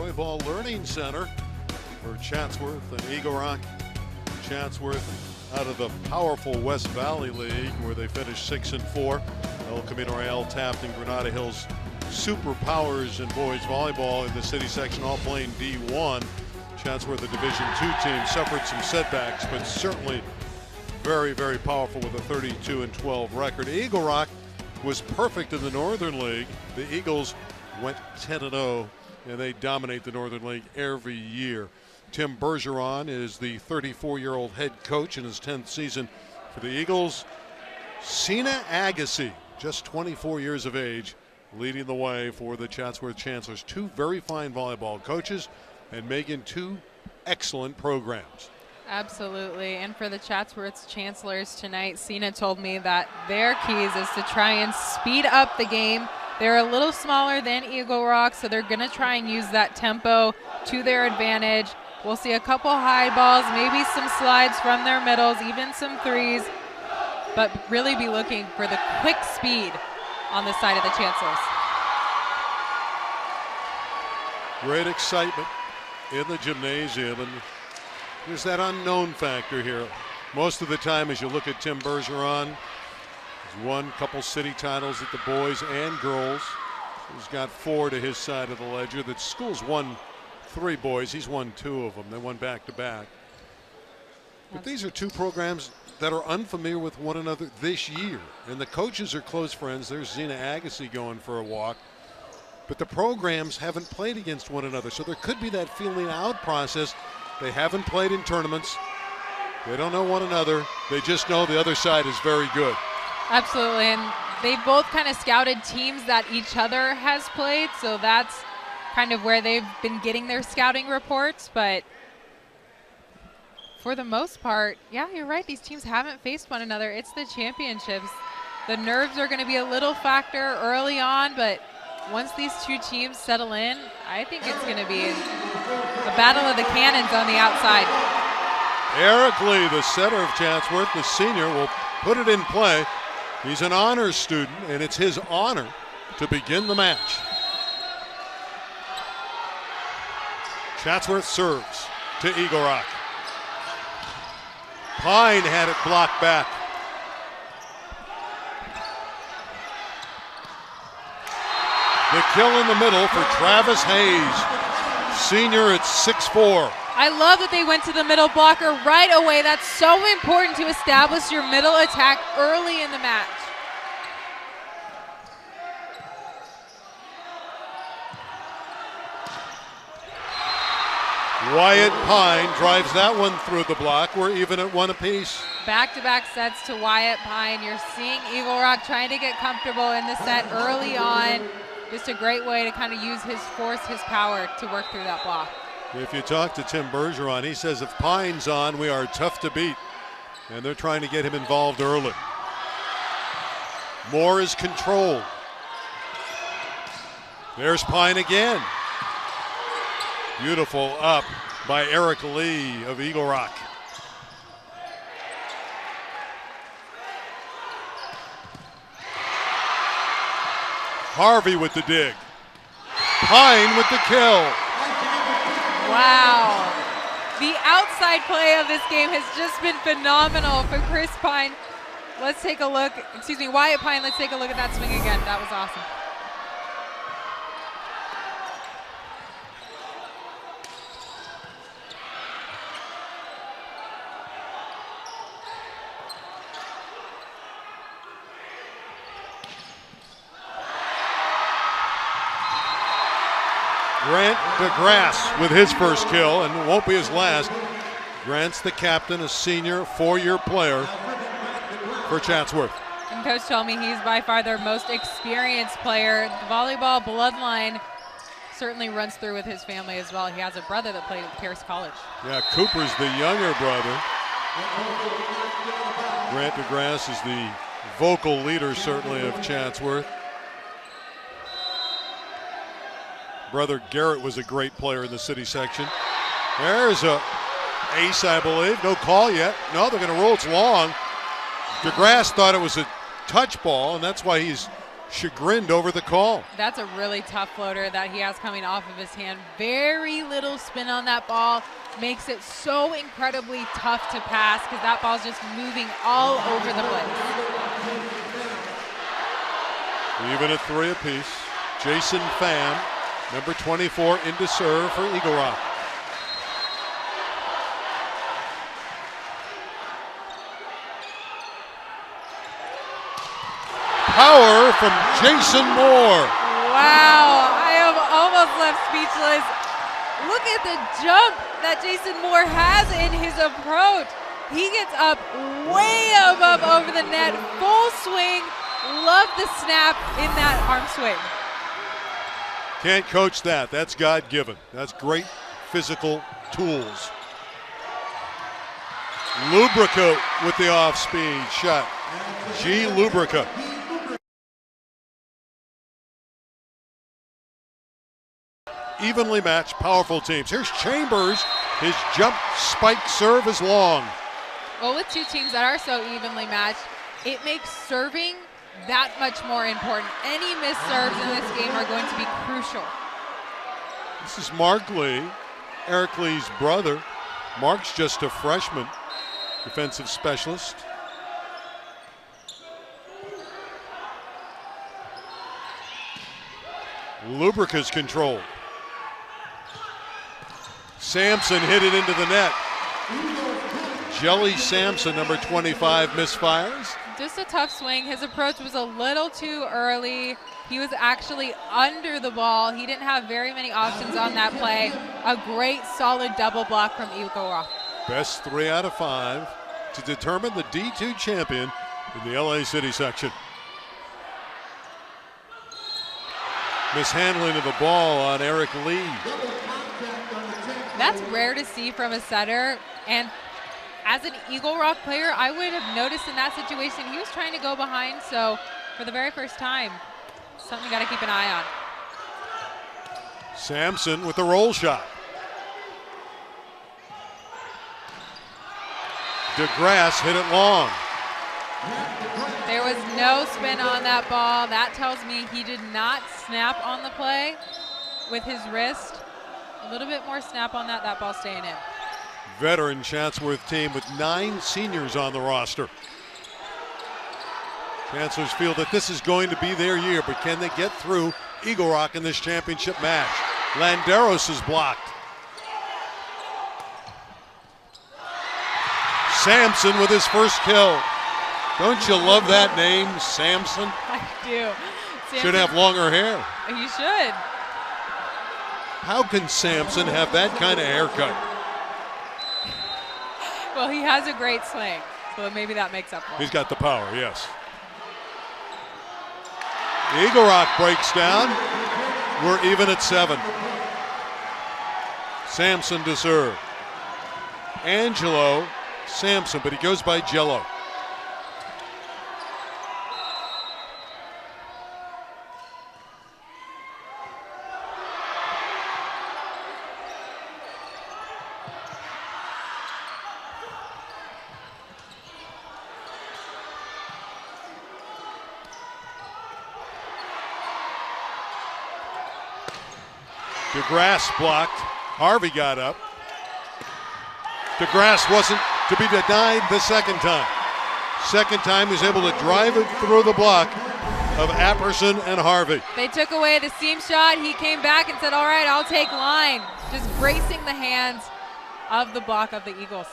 Volleyball Learning Center for Chatsworth and Eagle Rock. Chatsworth out of the powerful West Valley League, where they finished 6-4. El Camino Real tapped in Granada Hills superpowers in boys volleyball in the city section, all playing D1. Chatsworth, the Division II team, suffered some setbacks, but certainly very, very powerful with a 32-12 record. Eagle Rock was perfect in the Northern League. The Eagles went 10-0, and they dominate the Northern League every year. Tim Bergeron is the 34-year-old head coach in his 10th season for the Eagles. Sina Agassi, just 24 years of age, leading the way for the Chatsworth Chancellors. Two very fine volleyball coaches, and Megan, two excellent programs. Absolutely. And for the Chatsworth Chancellors tonight, Sina told me that their keys is to try and speed up the game. They're a little smaller than Eagle Rock, so they're going to try and use that tempo to their advantage. We'll see a couple high balls, maybe some slides from their middles, even some threes, but really be looking for the quick speed on the side of the Chancellors. Great excitement in the gymnasium, and there's that unknown factor here. Most of the time, as you look at Tim Bergeron, he's won a couple city titles at the boys and girls. He's got 4 to his side of the ledger. The school's won 3 boys. He's won 2 of them. They won back-to-back. But these are 2 programs that are unfamiliar with one another this year. And the coaches are close friends. There's Sina Agassi going for a walk. But the programs haven't played against one another. So there could be that feeling out process. They haven't played in tournaments. They don't know one another. They just know the other side is very good. Absolutely. And they both kind of scouted teams that each other has played. So that's kind of where they've been getting their scouting reports. But for the most part, yeah, you're right. These teams haven't faced one another. It's the championships. The nerves are going to be a little factor early on, but once these 2 teams settle in, I think it's going to be a battle of the cannons on the outside. Eric Lee, the center of Chatsworth, the senior, will put it in play. He's an honors student, and it's his honor to begin the match. Chatsworth serves to Eagle Rock. Pine had it blocked back. The kill in the middle for Travis Hayes, senior at 6'4". I love that they went to the middle blocker right away. That's so important to establish your middle attack early in the match. Wyatt Pine drives that one through the block. We're even at 1 apiece. Back-to-back sets to Wyatt Pine. You're seeing Eagle Rock trying to get comfortable in the set early on. Just a great way to kind of use his force, his power to work through that block. If you talk to Tim Bergeron, he says if Pine's on, we are tough to beat. And they're trying to get him involved early. Moore is controlled. There's Pine again. Beautiful up by Eric Lee of Eagle Rock. Harvey with the dig. Pine with the kill. Wow. The outside play of this game has just been phenomenal for Chris Pine. Let's take a look. Excuse me, Wyatt Pine. Let's take a look at that swing again. That was awesome. Grant DeGrasse with his first kill, and it won't be his last. Grant's the captain, a senior, 4-year player for Chatsworth. And Coach told me he's by far their most experienced player. The volleyball bloodline certainly runs through with his family as well. He has a brother that played at Pierce College. Yeah, Cooper's the younger brother. Grant DeGrasse is the vocal leader, certainly, of Chatsworth. Brother Garrett was a great player in the city section. There's a ace, I believe. No call yet. No, they're going to roll. It's long. DeGrasse thought it was a touch ball, and that's why he's chagrined over the call. That's a really tough floater that he has coming off of his hand. Very little spin on that ball. Makes it so incredibly tough to pass because that ball's just moving all over the place. Even at 3 apiece. Jason Pham, number 24, into serve for Eagle Rock. Power from Jason Moore. Wow, I am almost left speechless. Look at the jump that Jason Moore has in his approach. He gets up way above over the net, full swing. Love the snap in that arm swing. Can't coach that. That's God-given. That's great physical tools. Lubrica with the off-speed shot. G. Lubrica. Evenly matched, powerful teams. Here's Chambers. His jump spike serve is long. Well, with two teams that are so evenly matched, it makes serving that much more important. Any missed serves in this game are going to be crucial. This is Mark Lee, Eric Lee's brother. Mark's just a freshman, defensive specialist. Lubrica's controlled. Sampson hit it into the net. Jelly Sampson, number 25, misfires. Just a tough swing. His approach was a little too early. He was actually under the ball. He didn't have very many options on that play. A great solid double block from Eagle Rock. Best 3 out of 5 to determine the D2 champion in the LA City section. Mishandling of the ball on Eric Lee. That's rare to see from a setter, and as an Eagle Rock player, I would have noticed in that situation he was trying to go behind, so for the very first time, something you got to keep an eye on. Sampson with the roll shot. DeGrasse hit it long. There was no spin on that ball. That tells me he did not snap on the play with his wrist. A little bit more snap on that, that ball staying in. Veteran Chatsworth team with 9 seniors on the roster. Chancellors feel that this is going to be their year, but can they get through Eagle Rock in this championship match? Landeros is blocked. Sampson with his first kill. Don't you love that name, Sampson? I do. Sampson, should have longer hair. He should. How can Sampson have that kind of haircut? Well, he has a great swing, so maybe that makes up for it. He's got the power, yes. Eagle Rock breaks down. We're even at 7. Sampson to serve. Angelo Sampson, but he goes by Jello. DeGrasse blocked. Harvey got up. DeGrasse wasn't to be denied the second time. Second time, he's able to drive it through the block of Apperson and Harvey. They took away the seam shot. He came back and said, all right, I'll take line. Just bracing the hands of the block of the Eagles.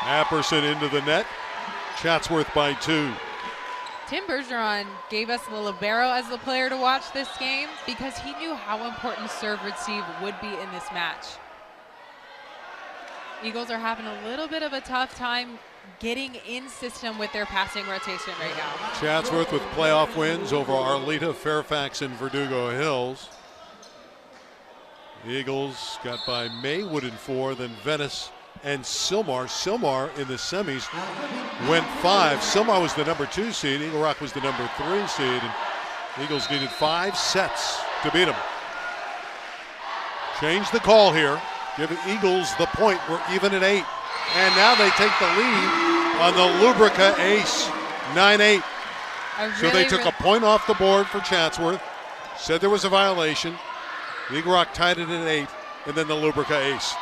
Apperson into the net. Chatsworth by 2. Tim Bergeron gave us the libero as the player to watch this game because he knew how important serve receive would be in this match. Eagles are having a little bit of a tough time getting in system with their passing rotation right now. Chatsworth with playoff wins over Arleta, Fairfax, and Verdugo Hills. The Eagles got by Maywood in 4, then Venice and Sylmar. Sylmar in the semis went 5. Sylmar was the number 2 seed. Eagle Rock was the number 3 seed. And Eagles needed 5 sets to beat them. Change the call here. Give the Eagles the point. We're even at 8. And now they take the lead on the Lubrica ace, 9-8. So they took a point off the board for Chatsworth, said there was a violation. Eagle Rock tied it at 8, and then the Lubrica ace.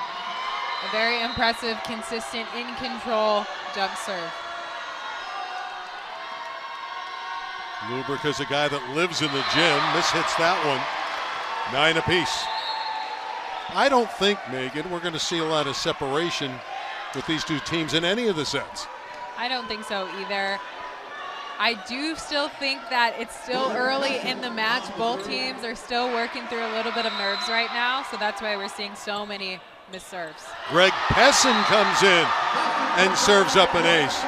A very impressive, consistent, in-control jump serve. Lubrica's a guy that lives in the gym. Mishits that one. 9 apiece. I don't think, Megan, we're going to see a lot of separation with these two teams in any of the sets. I don't think so either. I do still think that it's still early in the match. Both teams are still working through a little bit of nerves right now, so that's why we're seeing so many missed serves. Greg Pessin comes in and serves up an ace.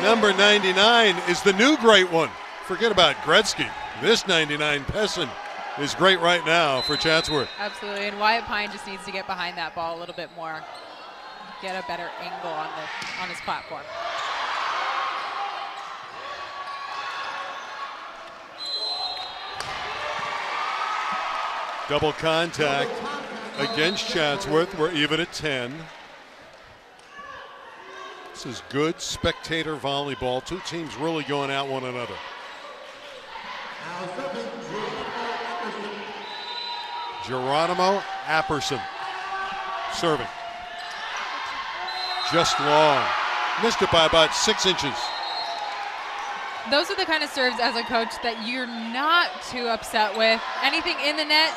Number 99 is the new great one. Forget about Gretzky. This 99 Pessin is great right now for Chatsworth. Absolutely, and Wyatt Pine just needs to get behind that ball a little bit more, get a better angle on his platform. Double contact against Chatsworth. We're even at 10. This is good spectator volleyball. Two teams really going at one another. Geronimo Apperson serving. Just long. Missed it by about 6 inches. Those are the kind of serves as a coach that you're not too upset with. Anything in the net,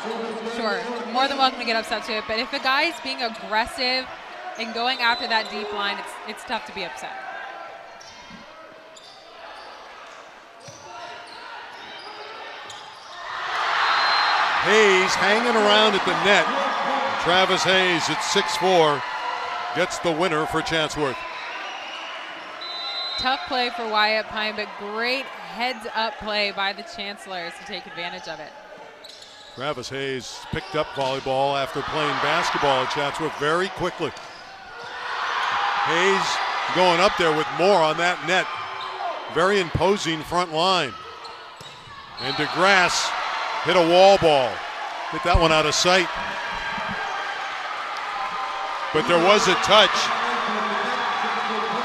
sure, more than welcome to get upset to it. But if a guy is being aggressive and going after that deep line, it's tough to be upset. Hayes hanging around at the net. Travis Hayes at 6'4", gets the winner for Chatsworth. Tough play for Wyatt Pine, but great heads-up play by the Chancellors to take advantage of it. Travis Hayes picked up volleyball after playing basketball at Chatsworth very quickly. Hayes going up there with more on that net. Very imposing front line. And DeGrasse hit a wall ball. Hit that one out of sight. But there was a touch.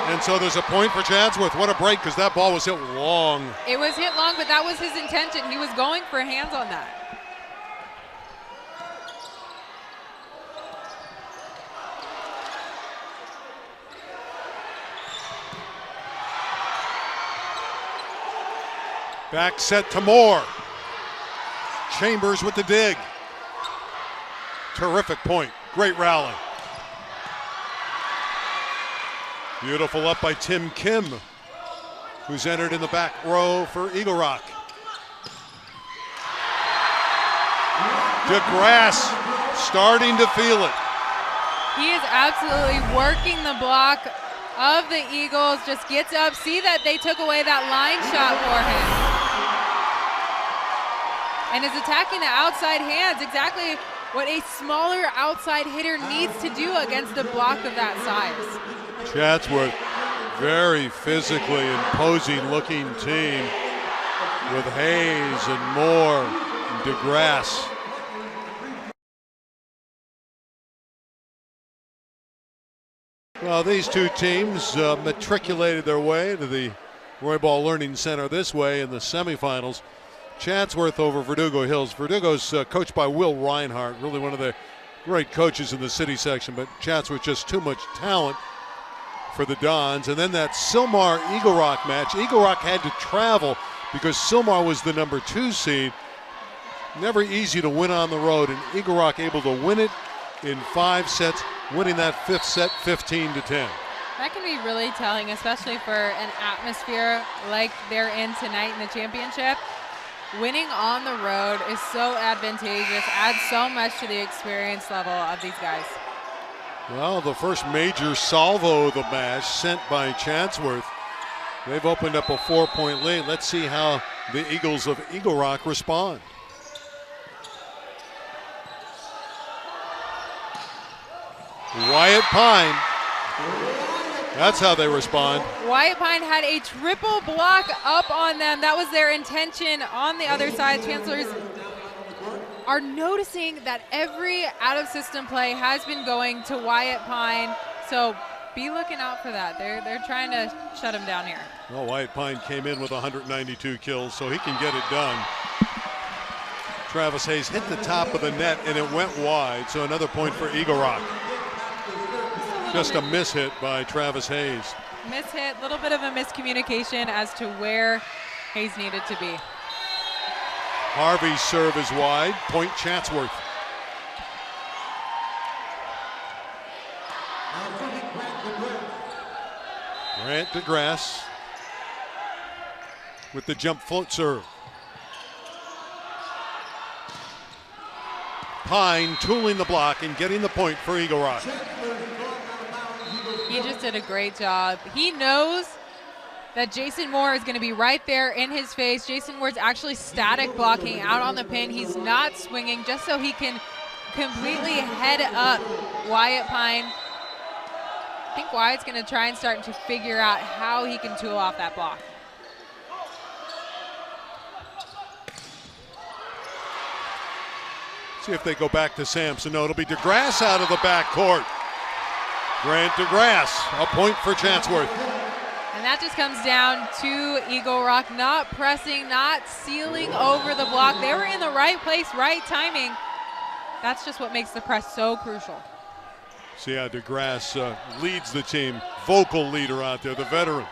And so there's a point for Chatsworth. What a break, because that ball was hit long. It was hit long, but that was his intention. He was going for hands on that. Back set to Moore. Chambers with the dig. Terrific point. Great rally. Beautiful up by Tim Kim, who's entered in the back row for Eagle Rock. DeGrasse starting to feel it. He is absolutely working the block of the Eagles, just gets up. See that they took away that line shot for him. And is attacking the outside hands, exactly what a smaller outside hitter needs to do against a block of that size. Chatsworth, very physically imposing looking team with Hayes and Moore and DeGrasse. Well, these two teams matriculated their way to the Volleyball Learning Center this way in the semifinals. Chatsworth over Verdugo Hills. Verdugo's coached by Will Reinhardt, really one of the great coaches in the city section, but Chatsworth just too much talent for the Dons. And then that Sylmar-Eagle Rock match. Eagle Rock had to travel because Sylmar was the number 2 seed. Never easy to win on the road, and Eagle Rock able to win it in 5 sets, winning that 5th set 15-10. That can be really telling, especially for an atmosphere like they're in tonight in the championship. Winning on the road is so advantageous, adds so much to the experience level of these guys. Well, the first major salvo of the match sent by Chatsworth. They've opened up a 4-point lead. Let's see how the Eagles of Eagle Rock respond. Wyatt Pine. That's how they respond. Wyatt Pine had a triple block up on them. That was their intention on the other side. Chancellors are noticing that every out-of-system play has been going to Wyatt Pine. So be looking out for that. They're trying to shut him down here. Well, Wyatt Pine came in with 192 kills, so he can get it done. Travis Hayes hit the top of the net, and it went wide, so another point for Eagle Rock. Just a mishit by Travis Hayes. Mishit, a little bit of a miscommunication as to where Hayes needed to be. Harvey's serve is wide, point Chatsworth. Grant DeGrasse with the jump float serve. Pine tooling the block and getting the point for Eagle Rock. He just did a great job. He knows that Jason Moore is going to be right there in his face. Jason Moore's actually static blocking out on the pin. He's not swinging just so he can completely head up Wyatt Pine. I think Wyatt's going to try and start to figure out how he can tool off that block. See if they go back to Sampson. No, it'll be DeGrasse out of the backcourt. Grant DeGrasse, a point for Chatsworth. And that just comes down to Eagle Rock not pressing, not sealing over the block. They were in the right place, right timing. That's just what makes the press so crucial. See how DeGrasse leads the team. Vocal leader out there, the veteran.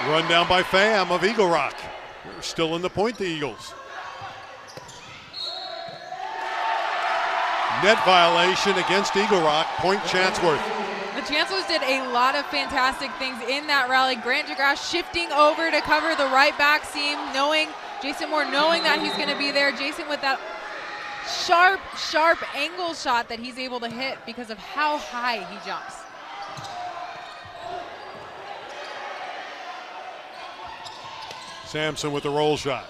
Run down by Pham of Eagle Rock. They're still in the point, the Eagles. Net violation against Eagle Rock, point Chatsworth. The Chancellors did a lot of fantastic things in that rally. Grant DeGrasse shifting over to cover the right back seam, knowing Jason Moore, knowing that he's going to be there. Jason with that sharp angle shot that he's able to hit because of how high he jumps. Sampson with the roll shot.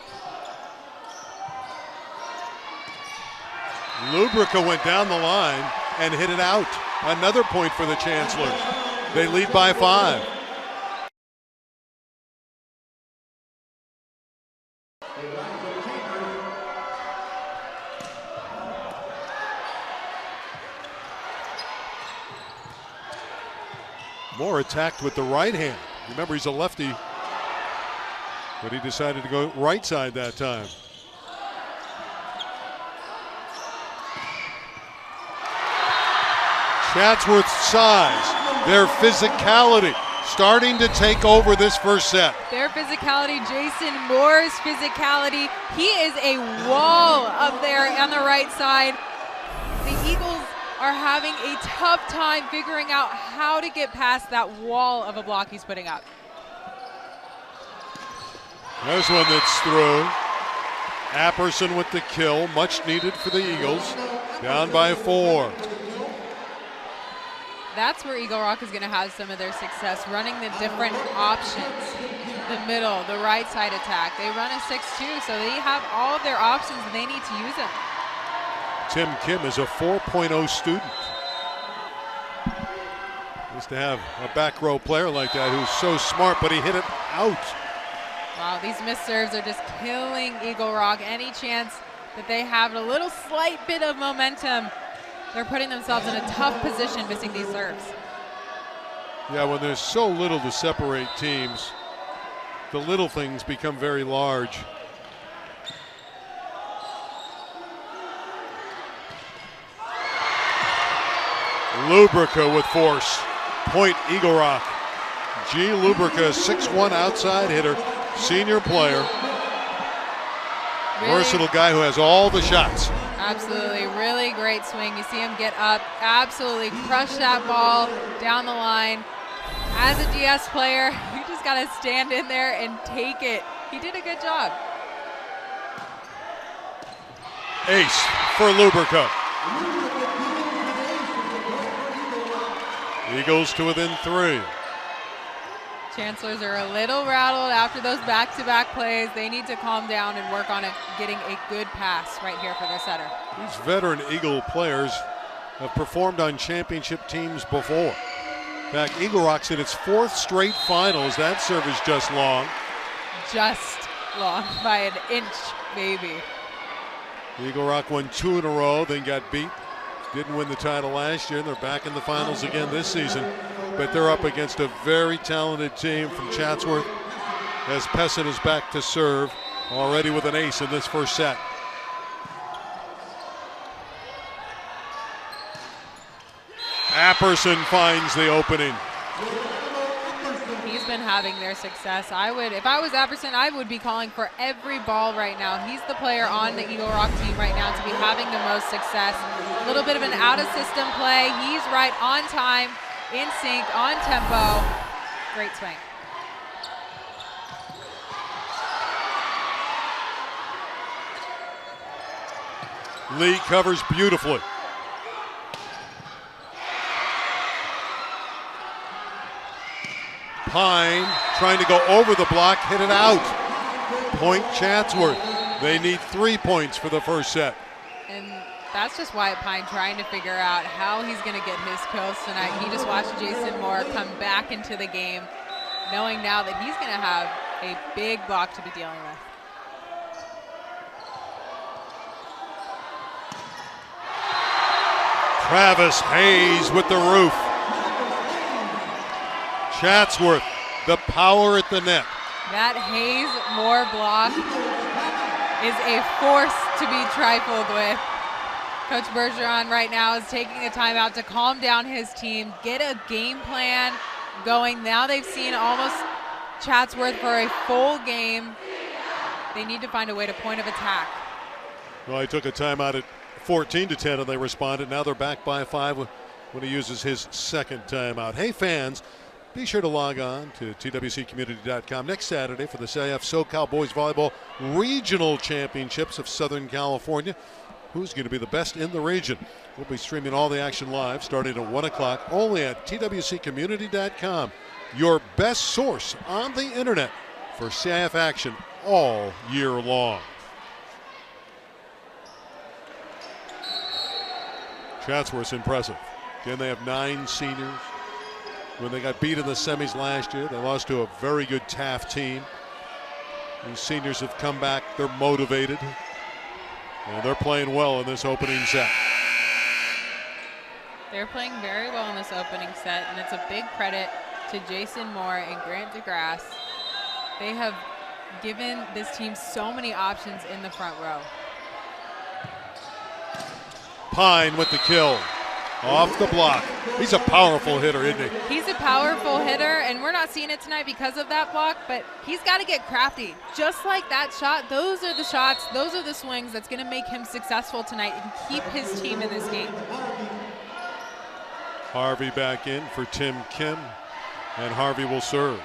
Lubrica went down the line and hit it out. Another point for the Chancellors. They lead by 5. Moore attacked with the right hand. Remember, he's a lefty, but he decided to go right side that time. Chatsworth's size, their physicality, starting to take over this first set. Their physicality, Jason Moore's physicality. He is a wall up there on the right side. The Eagles are having a tough time figuring out how to get past that wall of a block he's putting up. There's one that's through. Apperson with the kill, much needed for the Eagles. Down by 4. That's where Eagle Rock is going to have some of their success, running the different options. The middle, the right side attack. They run a 6-2, so they have all of their options and they need to use them. Tim Kim is a 4.0 student. Just to have a back row player like that who's so smart, but he hit it out. Wow, these missed serves are just killing Eagle Rock. Any chance that they have a little slight bit of momentum, they're putting themselves in a tough position missing these serves. Yeah, when there's so little to separate teams, the little things become very large. Lubrica with force. Point Eagle Rock. G. Lubrica, 6'1" outside hitter, senior player. Really? Versatile guy who has all the shots. Absolutely, really great swing. You see him get up, absolutely crush that ball down the line. As a DS player, you just got to stand in there and take it. He did a good job. Ace for Lubrica. Eagles to within 3. Chancellors are a little rattled after those back-to-back plays. They need to calm down and work on getting a good pass right here for their setter. These veteran Eagle players have performed on championship teams before. In fact, Eagle Rock's in its 4th straight finals. That serve is just long. Just long by an inch, maybe. Eagle Rock won 2 in a row, then got beat. Didn't win the title last year. They're back in the finals again this season. But they're up against a very talented team from Chatsworth, as Pessin is back to serve, already with an ace in this first set. Apperson finds the opening. He's been having their success. If I was Apperson, I would be calling for every ball right now. He's the player on the Eagle Rock team right now to be having the most success. A little bit of an out-of-system play. He's right on time, in sync, on tempo. Great swing. Lee covers beautifully. Pine trying to go over the block, hit it out. Point Chatsworth. They need 3 points for the first set. And that's just Wyatt Pine trying to figure out how he's going to get his kills tonight. He just watched Jason Moore come back into the game, knowing now that he's going to have a big block to be dealing with. Travis Hayes with the roof. Chatsworth, the power at the net. That Hayes-Moore block is a force to be trifled with. Coach Bergeron right now is taking a timeout to calm down his team, get a game plan going. Now they've seen almost Chatsworth for a full game. They need to find a way to point of attack. Well, he took a timeout at 14-10 and they responded. Now they're back by 5 when he uses his second timeout. Hey fans, be sure to log on to twccommunity.com next Saturday for the CIF SoCal Boys Volleyball Regional Championships of Southern California. Who's going to be the best in the region? We'll be streaming all the action live starting at 1 o'clock only at twccommunity.com, your best source on the internet for CIF action all year long. Chatsworth's impressive. Again, they have 9 seniors. When they got beat in the semis last year, they lost to a very good Taft team. These seniors have come back. They're motivated. And they're playing well in this opening set. They're playing very well in this opening set, and it's a big credit to Jason Moore and Grant DeGrasse. They have given this team so many options in the front row. Pine with the kill. Off the block. He's a powerful hitter, isn't he? He's a powerful hitter, and we're not seeing it tonight because of that block, but he's got to get crafty. Just like that shot, those are the shots, those are the swings that's going to make him successful tonight and keep his team in this game. Harvey back in for Tim Kim, and Harvey will serve.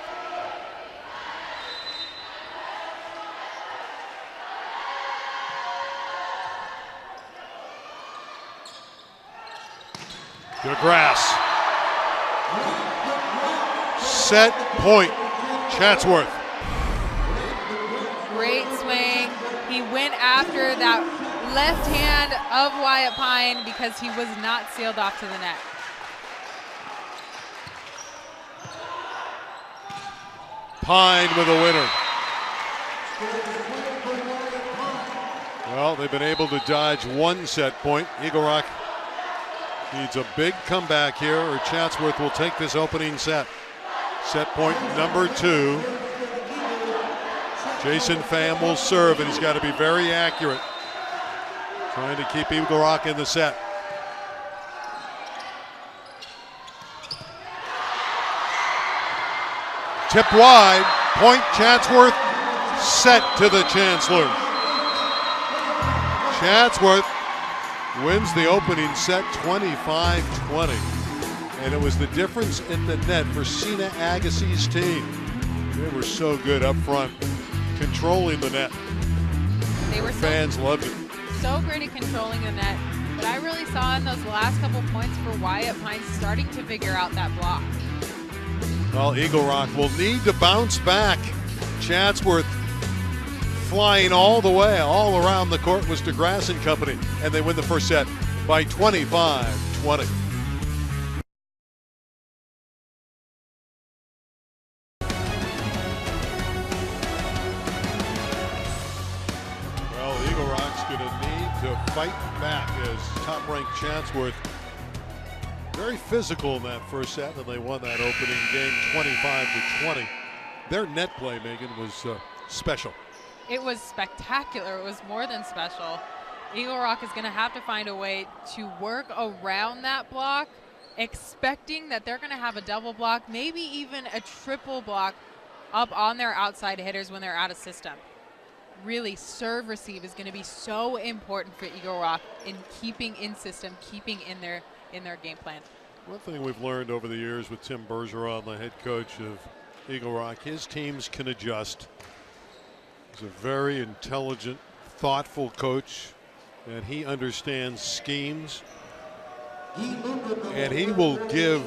DeGrasse. Set point. Chatsworth. Great swing. He went after that left hand of Wyatt Pine because he was not sealed off to the net. Pine with a winner. Well, they've been able to dodge 1 set point. Eagle Rock needs a big comeback here, or Chatsworth will take this opening set. Set point number 2. Jason Pham will serve, and he's got to be very accurate. Trying to keep Eagle Rock in the set. Tip wide, point Chatsworth, set to the Chancellor. Chatsworth wins the opening set 25-20. And it was the difference in the net for Sina Agassi's team. They were so good up front, controlling the net. They were Fans loved it. So great at controlling the net. But I really saw in those last couple points for Wyatt Pine starting to figure out that block. Well, Eagle Rock will need to bounce back. Chatsworth flying all the way, all around the court was DeGrasse and company, and they win the first set by 25-20. 20. Well, Eagle Rock's going to need to fight back as top-ranked Chatsworth, very physical in that first set, and they won that opening game 25-20. Their net play, Megan, was special. It was spectacular. It was more than special. Eagle Rock is going to have to find a way to work around that block, expecting that they're going to have a double block, maybe even a triple block up on their outside hitters when they're out of system. Really, serve receive is going to be so important for Eagle Rock in keeping in system, keeping in their game plan. One thing we've learned over the years with Tim Bergeron, the head coach of Eagle Rock, his teams can adjust. He's a very intelligent, thoughtful coach, and he understands schemes, and he will give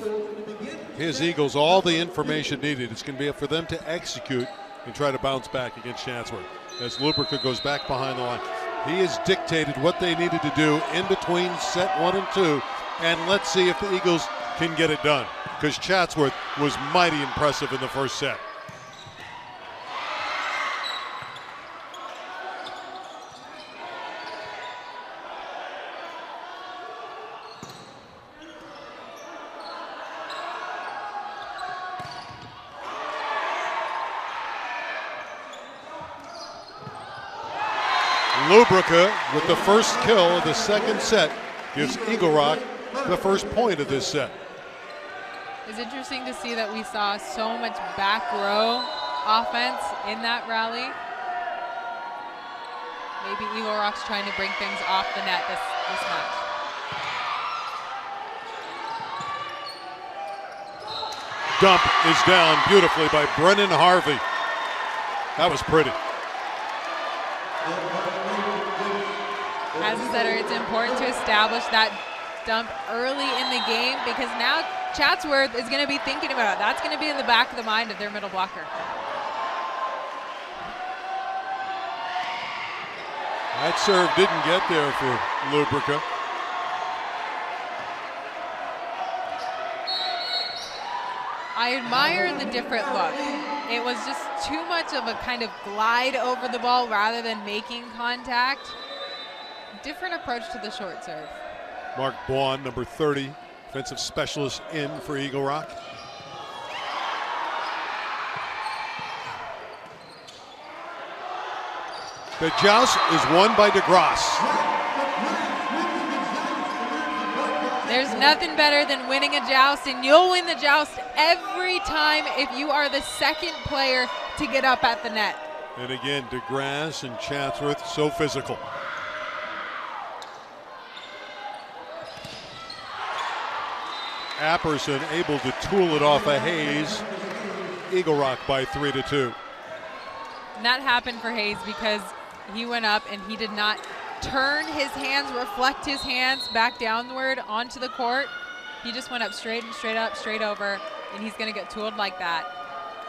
his Eagles all the information needed. It's going to be up for them to execute and try to bounce back against Chatsworth. As Lubrica goes back behind the line, he has dictated what they needed to do in between set 1 and 2, and let's see if the Eagles can get it done, because Chatsworth was mighty impressive in the first set. Lubrica with the first kill of the second set gives Eagle Rock the first point of this set. It's interesting to see that we saw so much back row offense in that rally. Maybe Eagle Rock's trying to bring things off the net this match. Dump is down beautifully by Brennan Harvey. That was pretty. As I said, it's important to establish that dump early in the game, because now Chatsworth is going to be thinking about it. That's going to be in the back of the mind of their middle blocker. That serve didn't get there for Lubrica. I admire the different look. It was just too much of a kind of glide over the ball rather than making contact. Different approach to the short serve. Mark Baughan, number 30, offensive specialist in for Eagle Rock. The joust is won by DeGrasse. There's nothing better than winning a joust, and you'll win the joust every time if you are the second player to get up at the net. And again, DeGrasse and Chatsworth, so physical. Apperson able to tool it off of Hayes. Eagle Rock by 3-2. And that happened for Hayes because he went up and he did not turn his hands, reflect his hands back downward onto the court. He just went up straight and straight up, straight over, and he's going to get tooled like that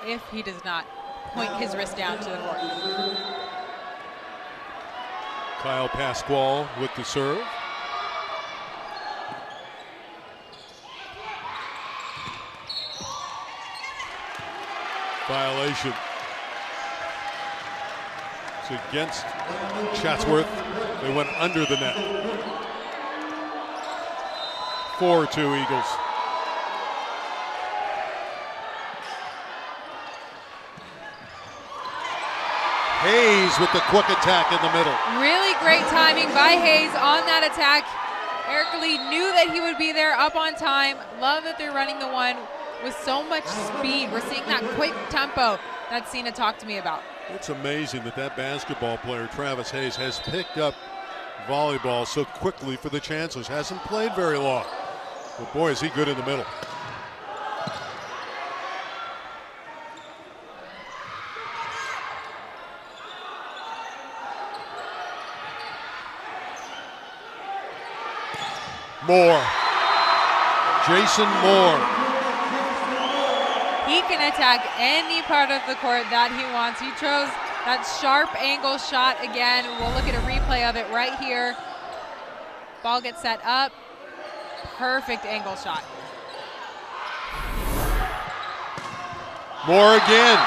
if he does not point his wrist down to the court. Kyle Pasquale with the serve. Violation. It's against Chatsworth. They went under the net. 4-2 Eagles. Hayes with the quick attack in the middle. Really great timing by Hayes on that attack. Eric Lee knew that he would be there up on time. Love that they're running the one with so much speed. We're seeing that quick tempo that Cena talked to me about. It's amazing that that basketball player, Travis Hayes, has picked up volleyball so quickly for the Chancellors. Hasn't played very long. But boy, is he good in the middle. Moore. Jason Moore. He can attack any part of the court that he wants. He chose that sharp angle shot again. We'll look at a replay of it right here. Ball gets set up. perfect angle shot. Moore again.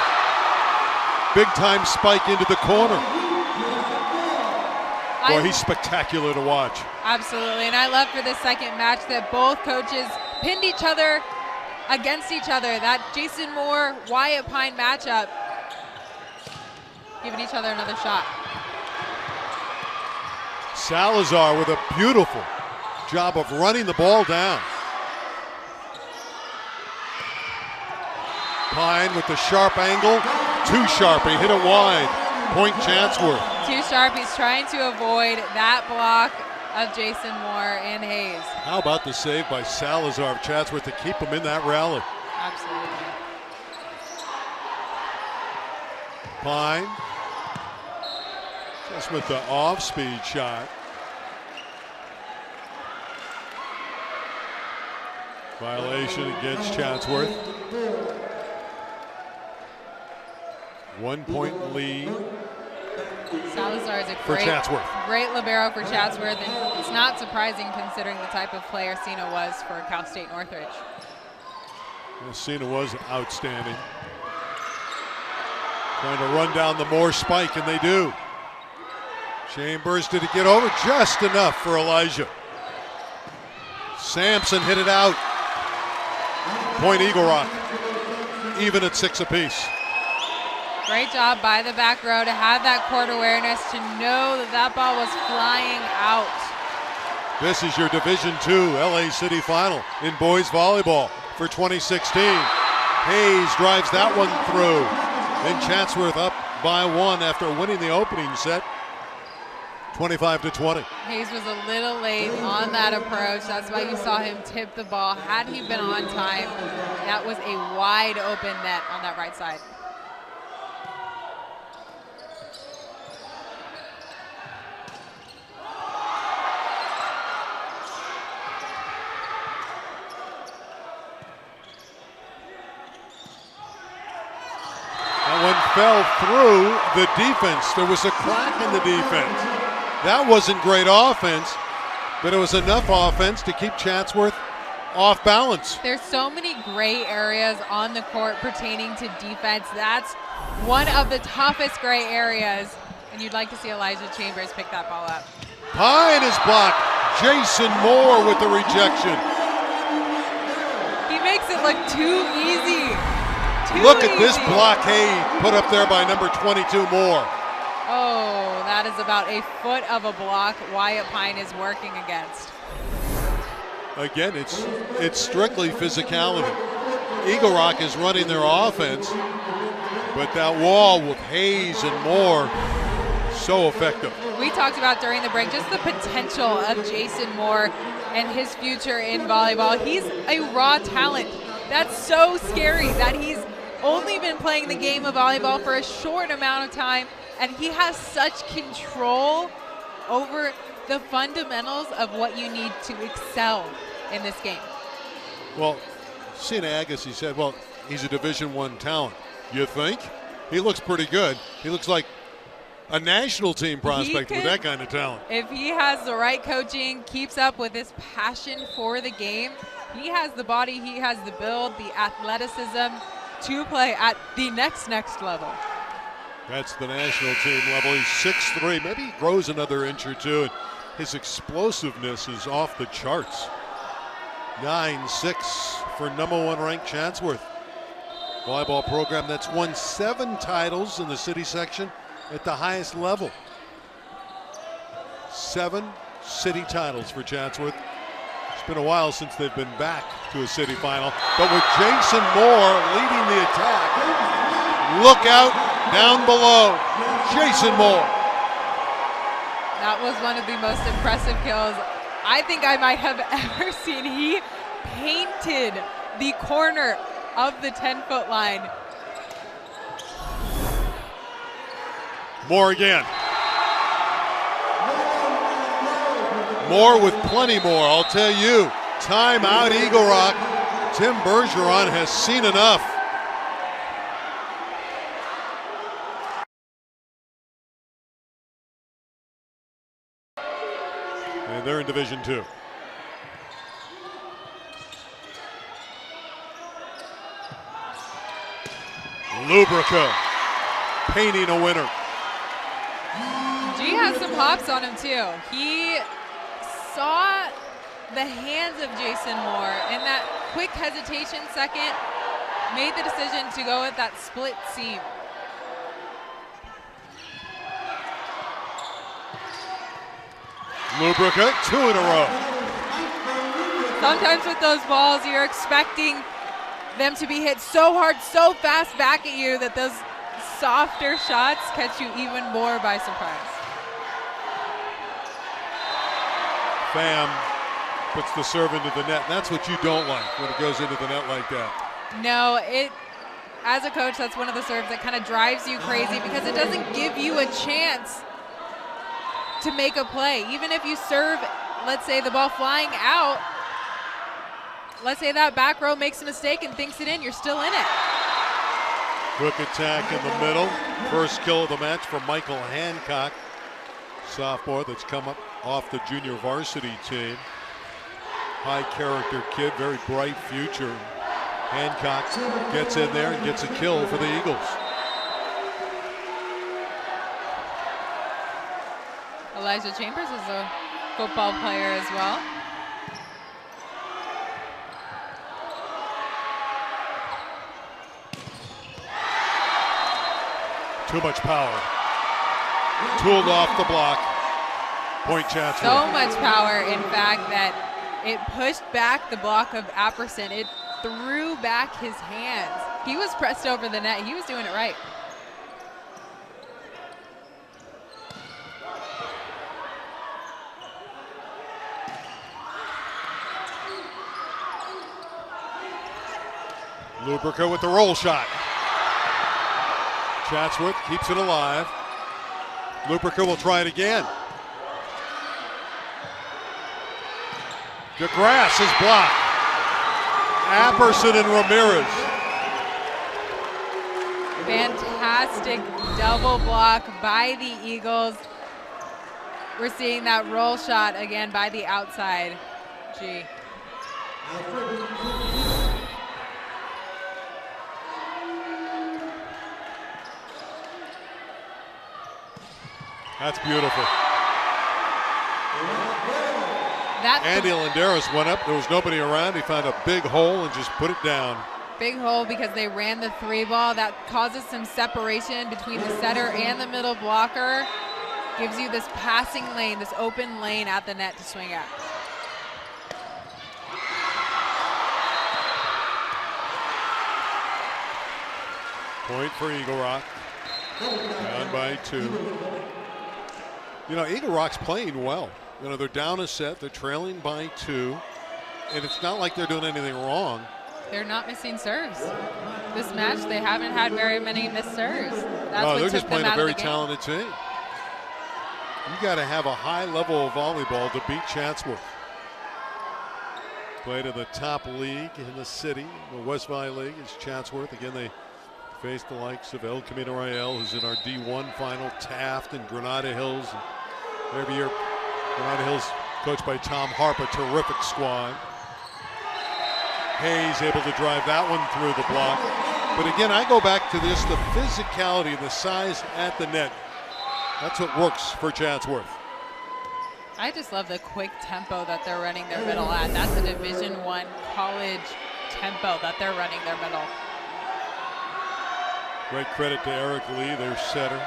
Big time spike into the corner. Boy, he's spectacular to watch. Absolutely, and I love for this second match that both coaches pinned each other against each other. That Jason Moore, Wyatt Pine matchup, giving each other another shot. Salazar with a beautiful job of running the ball down. Pine with the sharp angle, too sharp, he hit it wide. Point Chatsworth. Too sharp, he's trying to avoid that block of Jason Moore and Hayes. How about the save by Salazar of Chatsworth to keep him in that rally? Absolutely. Pine, just with the off-speed shot. Violation against Chatsworth. 1 point lead. Salazar is a great libero for Chatsworth, and it's not surprising considering the type of player Cena was for Cal State Northridge. Well, Cena was outstanding. Trying to run down the Moore spike, and they do. Chambers, did it get over? Just enough for Elijah. Sampson hit it out. Point Eagle Rock, even at 6 apiece. Great job by the back row to have that court awareness, to know that that ball was flying out. This is your Division II LA City Final in boys volleyball for 2016. Hayes drives that one through. And Chatsworth up by 1 after winning the opening set, 25-20. Hayes was a little late on that approach. That's why you saw him tip the ball. Had he been on time, that was a wide open net on that right side. That one fell through the defense. There was a crack in the defense. That wasn't great offense, but it was enough offense to keep Chatsworth off balance. There's so many gray areas on the court pertaining to defense. That's one of the toughest gray areas, and you'd like to see Elijah Chambers pick that ball up. Pine is blocked. Jason Moore with the rejection. He makes it look too easy. Look at this blockade put up there by number 22 Moore. Oh, that is about a foot of a block Wyatt Pine is working against. Again, it's strictly physicality. Eagle Rock is running their offense, but that wall with Hayes and Moore, so effective. We talked about during the break just the potential of Jason Moore and his future in volleyball. He's a raw talent. That's so scary that he's only been playing the game of volleyball for a short amount of time, and he has such control over the fundamentals of what you need to excel in this game. Well, Cena Agassi said, well, he's a Division I talent. You think? He looks pretty good. He looks like a national team prospect with that kind of talent. If he has the right coaching, keeps up with his passion for the game, he has the body, he has the build, the athleticism to play at the next level. That's the national team level. He's 6'3". Maybe he grows another inch or two. And his explosiveness is off the charts. 9-6 for #1 ranked Chatsworth. Volleyball program that's won 7 titles in the city section at the highest level. 7 city titles for Chatsworth. It's been a while since they've been back to a city final. But with Jason Moore leading the attack, look out down below. Jason Moore. That was one of the most impressive kills I think I might have ever seen. He painted the corner of the 10-foot line. Moore again. Moore with plenty more, I'll tell you. Timeout, Eagle Rock. Tim Bergeron has seen enough. And they're in Division II. Lubrica painting a winner. G has some hops on him too. He saw the hands of Jason Moore in that quick hesitation second, made the decision to go with that split seam. Lubrica, 2 in a row. Sometimes with those balls, you're expecting them to be hit so hard, so fast back at you that those softer shots catch you even more by surprise. Pham puts the serve into the net. That's what you don't like when it goes into the net like that. No, as a coach, that's one of the serves that kind of drives you crazy because it doesn't give you a chance to make a play. Even if you serve, let's say the ball flying out, let's say that back row makes a mistake and thinks it in, you're still in it. Quick attack in the middle. First kill of the match for Michael Hancock, sophomore that's come up off the junior varsity team. High character kid, very bright future. Hancock gets in there and gets a kill for the Eagles. Elijah Chambers is a football player as well. Too much power. Tooled off the block. Point Chatsworth. So much power, in fact, that it pushed back the block of Apperson. It threw back his hands. He was pressed over the net. He was doing it right. Lubrica with the roll shot. Chatsworth keeps it alive. Lubrica will try it again. DeGrasse is blocked. Apperson and Ramirez. Fantastic double block by the Eagles. We're seeing that roll shot again by the outside. G. That's beautiful. Andy Landeros went up. There was nobody around. He found a big hole and just put it down. Big hole because they ran the 3-ball. That causes some separation between the setter and the middle blocker. Gives you this passing lane, this open lane at the net to swing at. Point for Eagle Rock. Down by 2. You know, Eagle Rock's playing well. You know, they're down a set, they're trailing by 2, and it's not like they're doing anything wrong. They're not missing serves. This match, they haven't had very many missed serves. That's they're just playing a very talented team. You got to have a high level of volleyball to beat Chatsworth. Played in the top league in the city, the West Valley League is Chatsworth. Again, they face the likes of El Camino Real, who's in our D1 final, Taft and Granada Hills. And every year, Granada Hills, coached by Tom Harp, a terrific squad. Hayes able to drive that one through the block. But again, I go back to this, the physicality, the size at the net. That's what works for Chatsworth. I just love the quick tempo that they're running their middle at. That's a Division I college tempo that they're running their middle. Great credit to Eric Lee, their setter,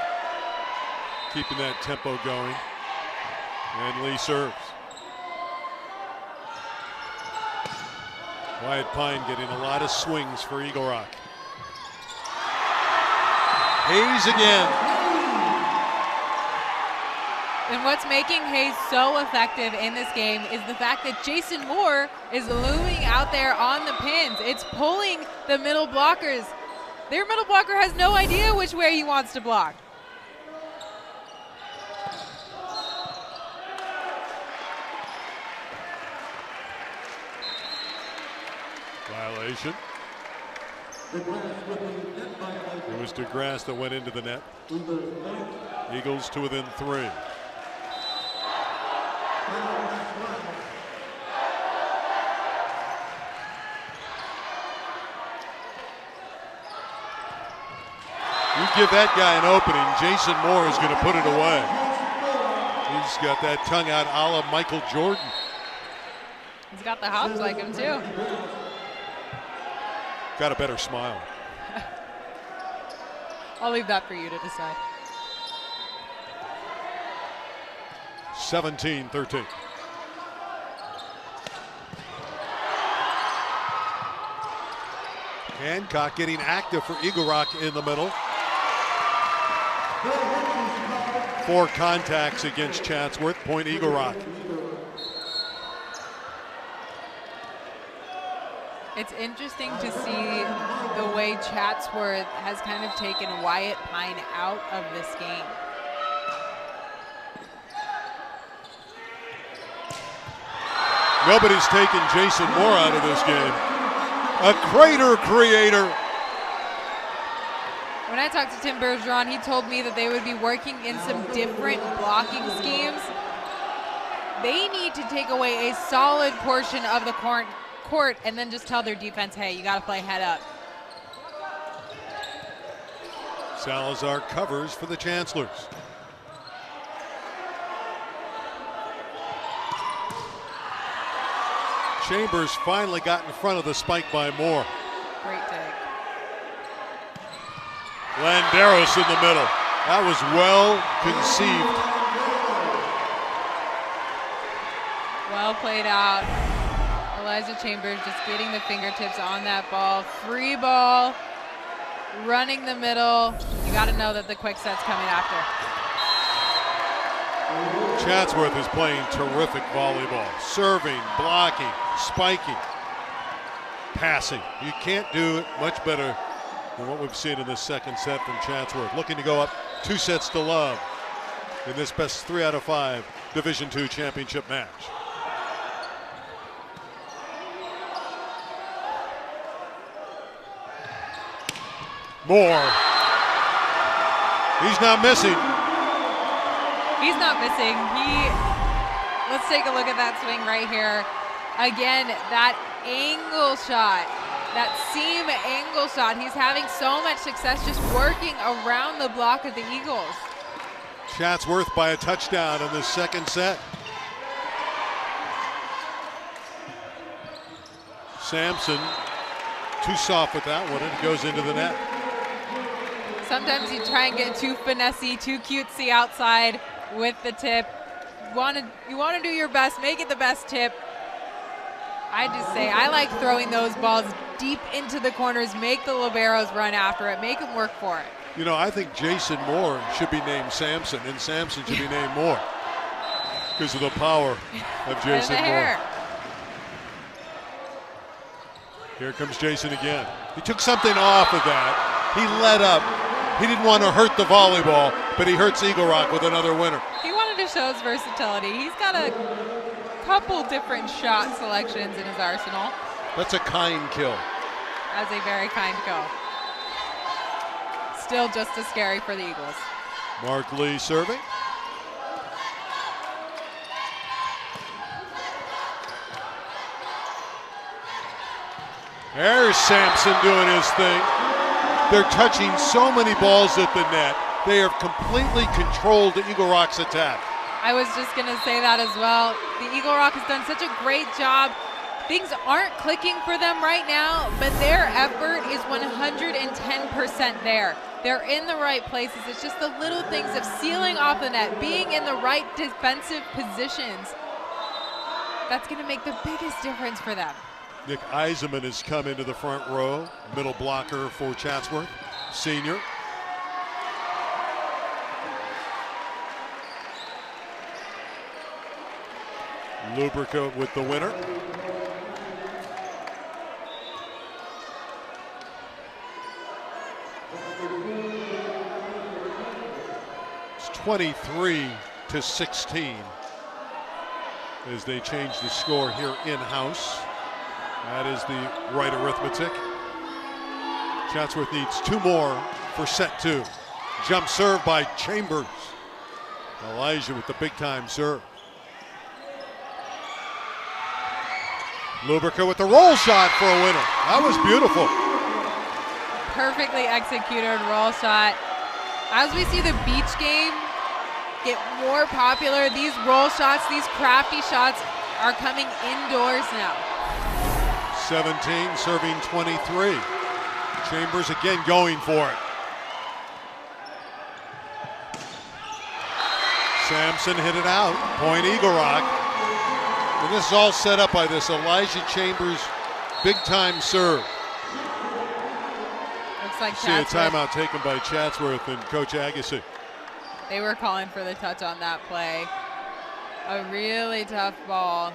keeping that tempo going. And Lee serves. Wyatt Pine getting a lot of swings for Eagle Rock. Hayes again. And what's making Hayes so effective in this game is the fact that Jason Moore is looming out there on the pins. It's pulling the middle blockers. Their middle blocker has no idea which way he wants to block. Violation. It was DeGrasse that went into the net. Eagles to within 3. You give that guy an opening, Jason Moore is going to put it away. He's got that tongue out a la Michael Jordan. He's got the hops like him too. Got a better smile. I'll leave that for you to decide. 17-13. Hancock getting active for Eagle Rock in the middle. 4 contacts against Chatsworth, point Eagle Rock. It's interesting to see the way Chatsworth has kind of taken Wyatt Pine out of this game. Nobody's taken Jason Moore out of this game. A crater creator. When I talked to Tim Bergeron, he told me that they would be working in some different blocking schemes. They need to take away a solid portion of the court and then just tell their defense, hey, you got to play head up. Salazar covers for the Chancellors. Chambers finally got in front of the spike by Moore. Great take. Landeros in the middle. That was well conceived. Well played out. Elijah Chambers just getting the fingertips on that ball. Free ball, running the middle. You got to know that the quick set's coming after. Chatsworth is playing terrific volleyball. Serving, blocking, spiking, passing. You can't do it much better than what we've seen in this second set from Chatsworth. Looking to go up 2-0 in this best 3 out of 5 Division II championship match. Moore. He's not missing. He's not missing. Let's take a look at that swing right here. Again, that angle shot, that seam angle shot. He's having so much success just working around the block of the Eagles. Chatsworth by a touchdown in the second set. Sampson, too soft with that one, and it goes into the net. Sometimes you try and get too finessey, too cutesy outside with the tip. You want to do your best, make it the best tip. I just say I like throwing those balls deep into the corners, make the liberos run after it, make them work for it. You know, I think Jason Moore should be named Sampson, and Sampson should be named Moore because of the power of Jason Moore. Here comes Jason again. He took something off of that. He let up. He didn't want to hurt the volleyball, but he hurts Eagle Rock with another winner. He wanted to show his versatility. He's got a couple different shot selections in his arsenal. That's a kind kill. That's a very kind kill. Still just as scary for the Eagles. Mark Lee serving. There's Sampson doing his thing. They're touching so many balls at the net. They have completely controlled the Eagle Rock's attack. I was just going to say that as well. The Eagle Rock has done such a great job. Things aren't clicking for them right now, but their effort is 110% there. They're in the right places. It's just the little things of sealing off the net, being in the right defensive positions. That's going to make the biggest difference for them. Nick Eisenman has come into the front row, middle blocker for Chatsworth, senior. Lubrica with the winner. It's 23-16 as they change the score here in-house. That is the right arithmetic. Chatsworth needs 2 more for set 2. Jump serve by Chambers. Elijah with the big time serve. Lubrica with the roll shot for a winner. That was beautiful. Perfectly executed roll shot. As we see the beach game get more popular, these roll shots, these crafty shots are coming indoors now. 17 serving 23. Chambers again going for it. Sampson hit it out. Point Eagle Rock. And this is all set up by this Elijah Chambers big time serve. Looks like See a timeout taken by Chatsworth and Coach Agassi. They were calling for the touch on that play. A really tough ball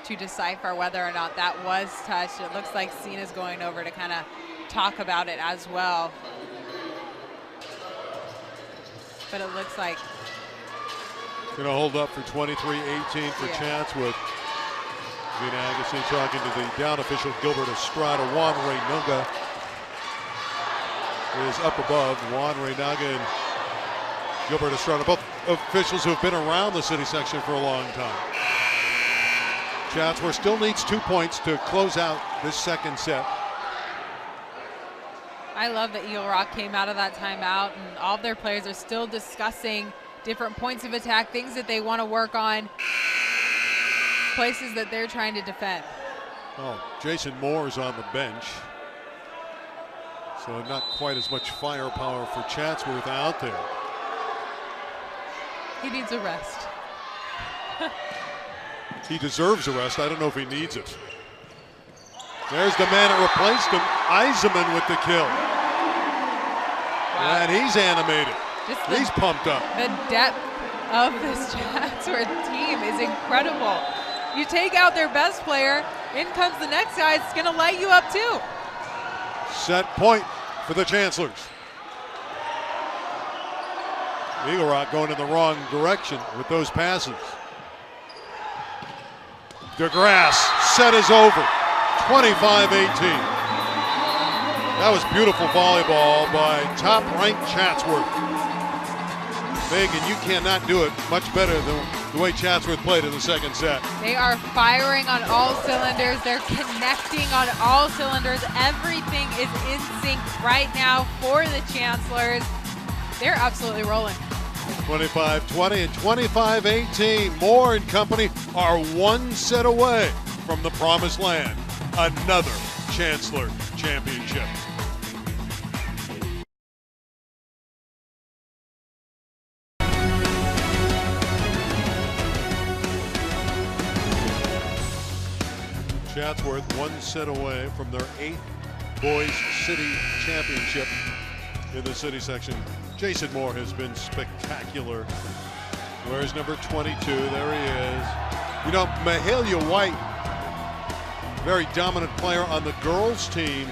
to decipher whether or not that was touched. It looks like Cena's going over to kind of talk about it as well. But it looks like going to hold up for 23-18 for Chatsworth. Gina Agassi talking to the down official Gilbert Estrada. Juan Reynaga is up above. Juan Reynaga and Gilbert Estrada, both officials who have been around the city section for a long time. Chatsworth still needs 2 points to close out this second set. I love that Eagle Rock came out of that timeout and all of their players are still discussing different points of attack, things that they want to work on, places that they're trying to defend. Oh, Jason Moore is on the bench. So not quite as much firepower for Chatsworth out there. He needs a rest. He deserves a rest. I don't know if he needs it. There's the man that replaced him, Eisenman with the kill. Wow. And he's animated. He's pumped up. The depth of this Chatsworth team is incredible. You take out their best player, in comes the next guy, it's going to light you up too. Set point for the Chancellors. Eagle Rock going in the wrong direction with those passes. DeGrasse, set is over, 25-18. That was beautiful volleyball by top-ranked Chatsworth. Megan, you cannot do it much better than the way Chatsworth played in the second set. They are firing on all cylinders. They're connecting on all cylinders. Everything is in sync right now for the Chancellors. They're absolutely rolling. 25-20 and 25-18. Moore and company are one set away from the promised land. Another Chancellor championship. Chatsworth one set away from their 8th boys city championship in the city section. Jason Moore has been spectacular. Where's number 22? There he is. You know, Mahalia White, very dominant player on the girls team,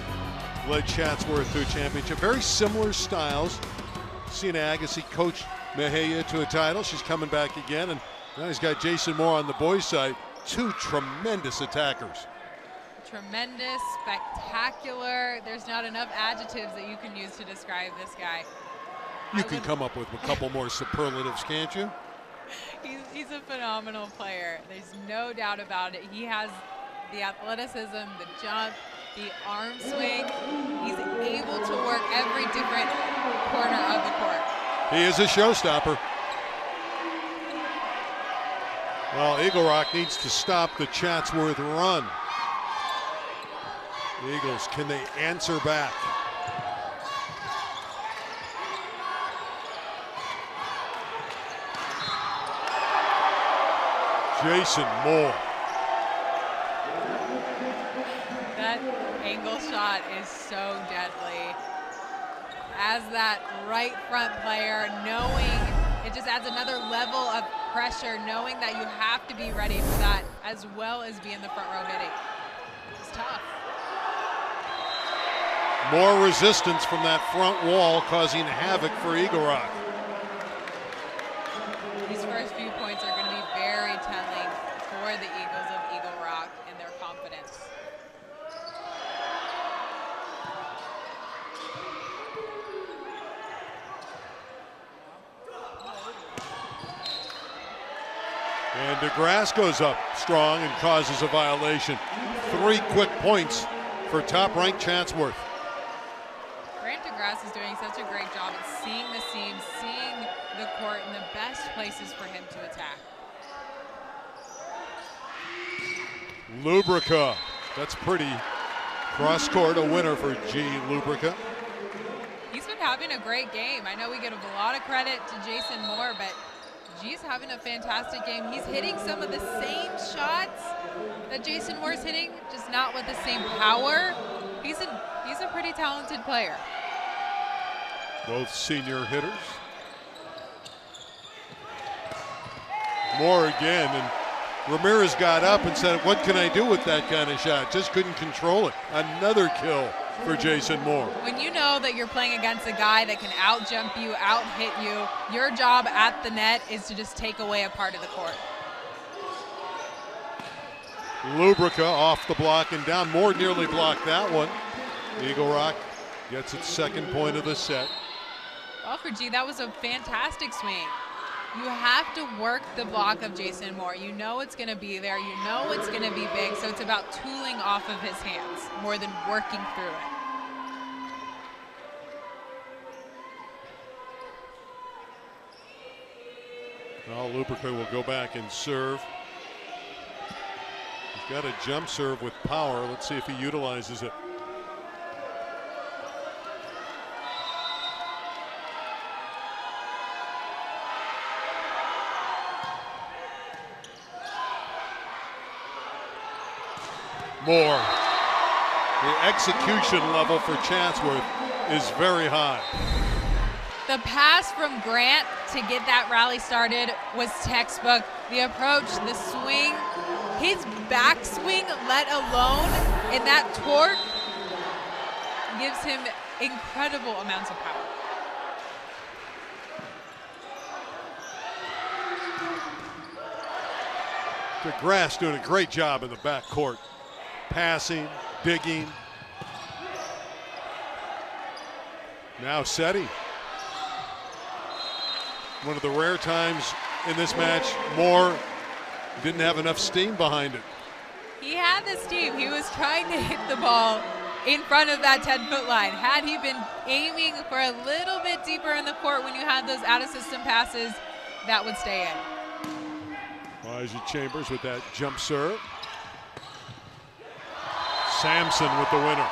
led Chatsworth to a championship. Very similar styles. Gina Agassi coached Mahalia to a title. She's coming back again, and now he's got Jason Moore on the boys' side. Two tremendous attackers. Tremendous, spectacular. There's not enough adjectives that you can use to describe this guy. You can come up with a couple more superlatives, can't you? He's a phenomenal player. There's no doubt about it. He has the athleticism, the jump, the arm swing. He's able to work every different corner of the court. He is a showstopper. Well, Eagle Rock needs to stop the Chatsworth run. The Eagles, can they answer back? Jason Moore. That angle shot is so deadly. As that right front player, knowing it just adds another level of pressure, knowing that you have to be ready for that as well as be in the front row hitting. It's tough. More resistance from that front wall causing havoc for Eagle Rock. These first few points are going to be very telling for the Eagles of Eagle Rock and their confidence. And DeGrasse goes up strong and causes a violation. 3 quick points for top-ranked Chatsworth. DeGrasse is doing such a great job at seeing the seams, places for him to attack. Lubrica, that's pretty. Cross court, a winner for G. Lubrica. He's been having a great game. I know we give a lot of credit to Jason Moore, but G's having a fantastic game. He's hitting some of the same shots that Jason Moore's hitting, just not with the same power. He's a pretty talented player. Both senior hitters. Moore again, and Ramirez got up and said, what can I do with that kind of shot? Just couldn't control it. Another kill for Jason Moore. When you know that you're playing against a guy that can out-jump you, out-hit you, your job at the net is to just take away a part of the court. Lubrica off the block and down. Moore nearly blocked that one. Eagle Rock gets its second point of the set. Well, for G, that was a fantastic swing. You have to work the block of Jason Moore. You know it's going to be there. You know it's going to be big. So it's about tooling off of his hands more than working through it. Well, Lubrica will go back and serve. He's got a jump serve with power. Let's see if he utilizes it. Moore. The execution level for Chatsworth is very high. The pass from Grant to get that rally started was textbook. The approach, the swing, his backswing, let alone in that torque, gives him incredible amounts of power. DeGrasse doing a great job in the backcourt. Passing, digging. Now Seti. One of the rare times in this match, Moore didn't have enough steam behind it. He had the steam. He was trying to hit the ball in front of that 10-foot line. Had he been aiming for a little bit deeper in the court when you had those out-of-system passes, that would stay in. Elijah Chambers with that jump serve. Sampson with the winner.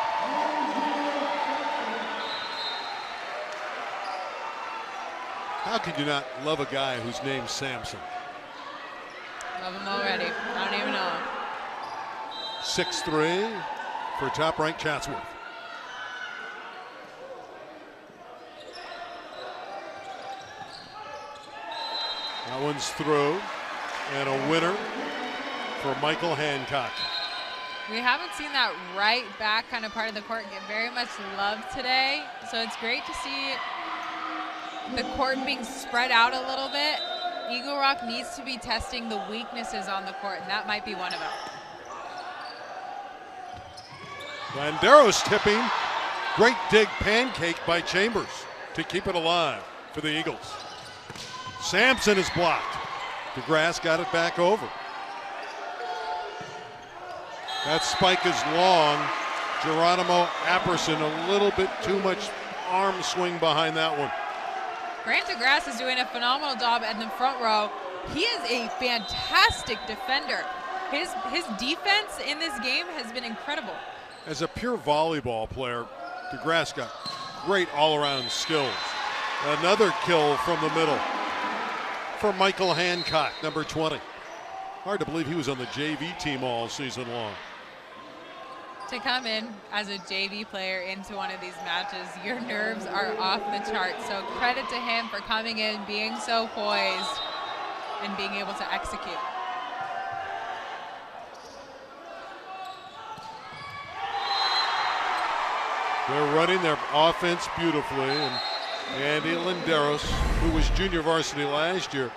How could you not love a guy whose name's Sampson? Love him already. I don't even know him. 6-3 for top-ranked Chatsworth. That one's through, and a winner for Michael Hancock. We haven't seen that right back kind of part of the court get very much love today. So it's great to see the court being spread out a little bit. Eagle Rock needs to be testing the weaknesses on the court, and that might be one of them. Landeros tipping. Great dig pancake by Chambers to keep it alive for the Eagles. Sampson is blocked. DeGrasse got it back over. That spike is long. Geronimo Apperson, a little bit too much arm swing behind that one. Grant DeGrasse is doing a phenomenal job in the front row. He is a fantastic defender. His defense in this game has been incredible. As a pure volleyball player, DeGrasse got great all-around skills. Another kill from the middle for Michael Hancock, number 20. Hard to believe he was on the JV team all season long. To come in as a JV player into one of these matches, your nerves are off the charts. So credit to him for coming in, being so poised, and being able to execute. They're running their offense beautifully, and Andy Landeros, who was junior varsity last year,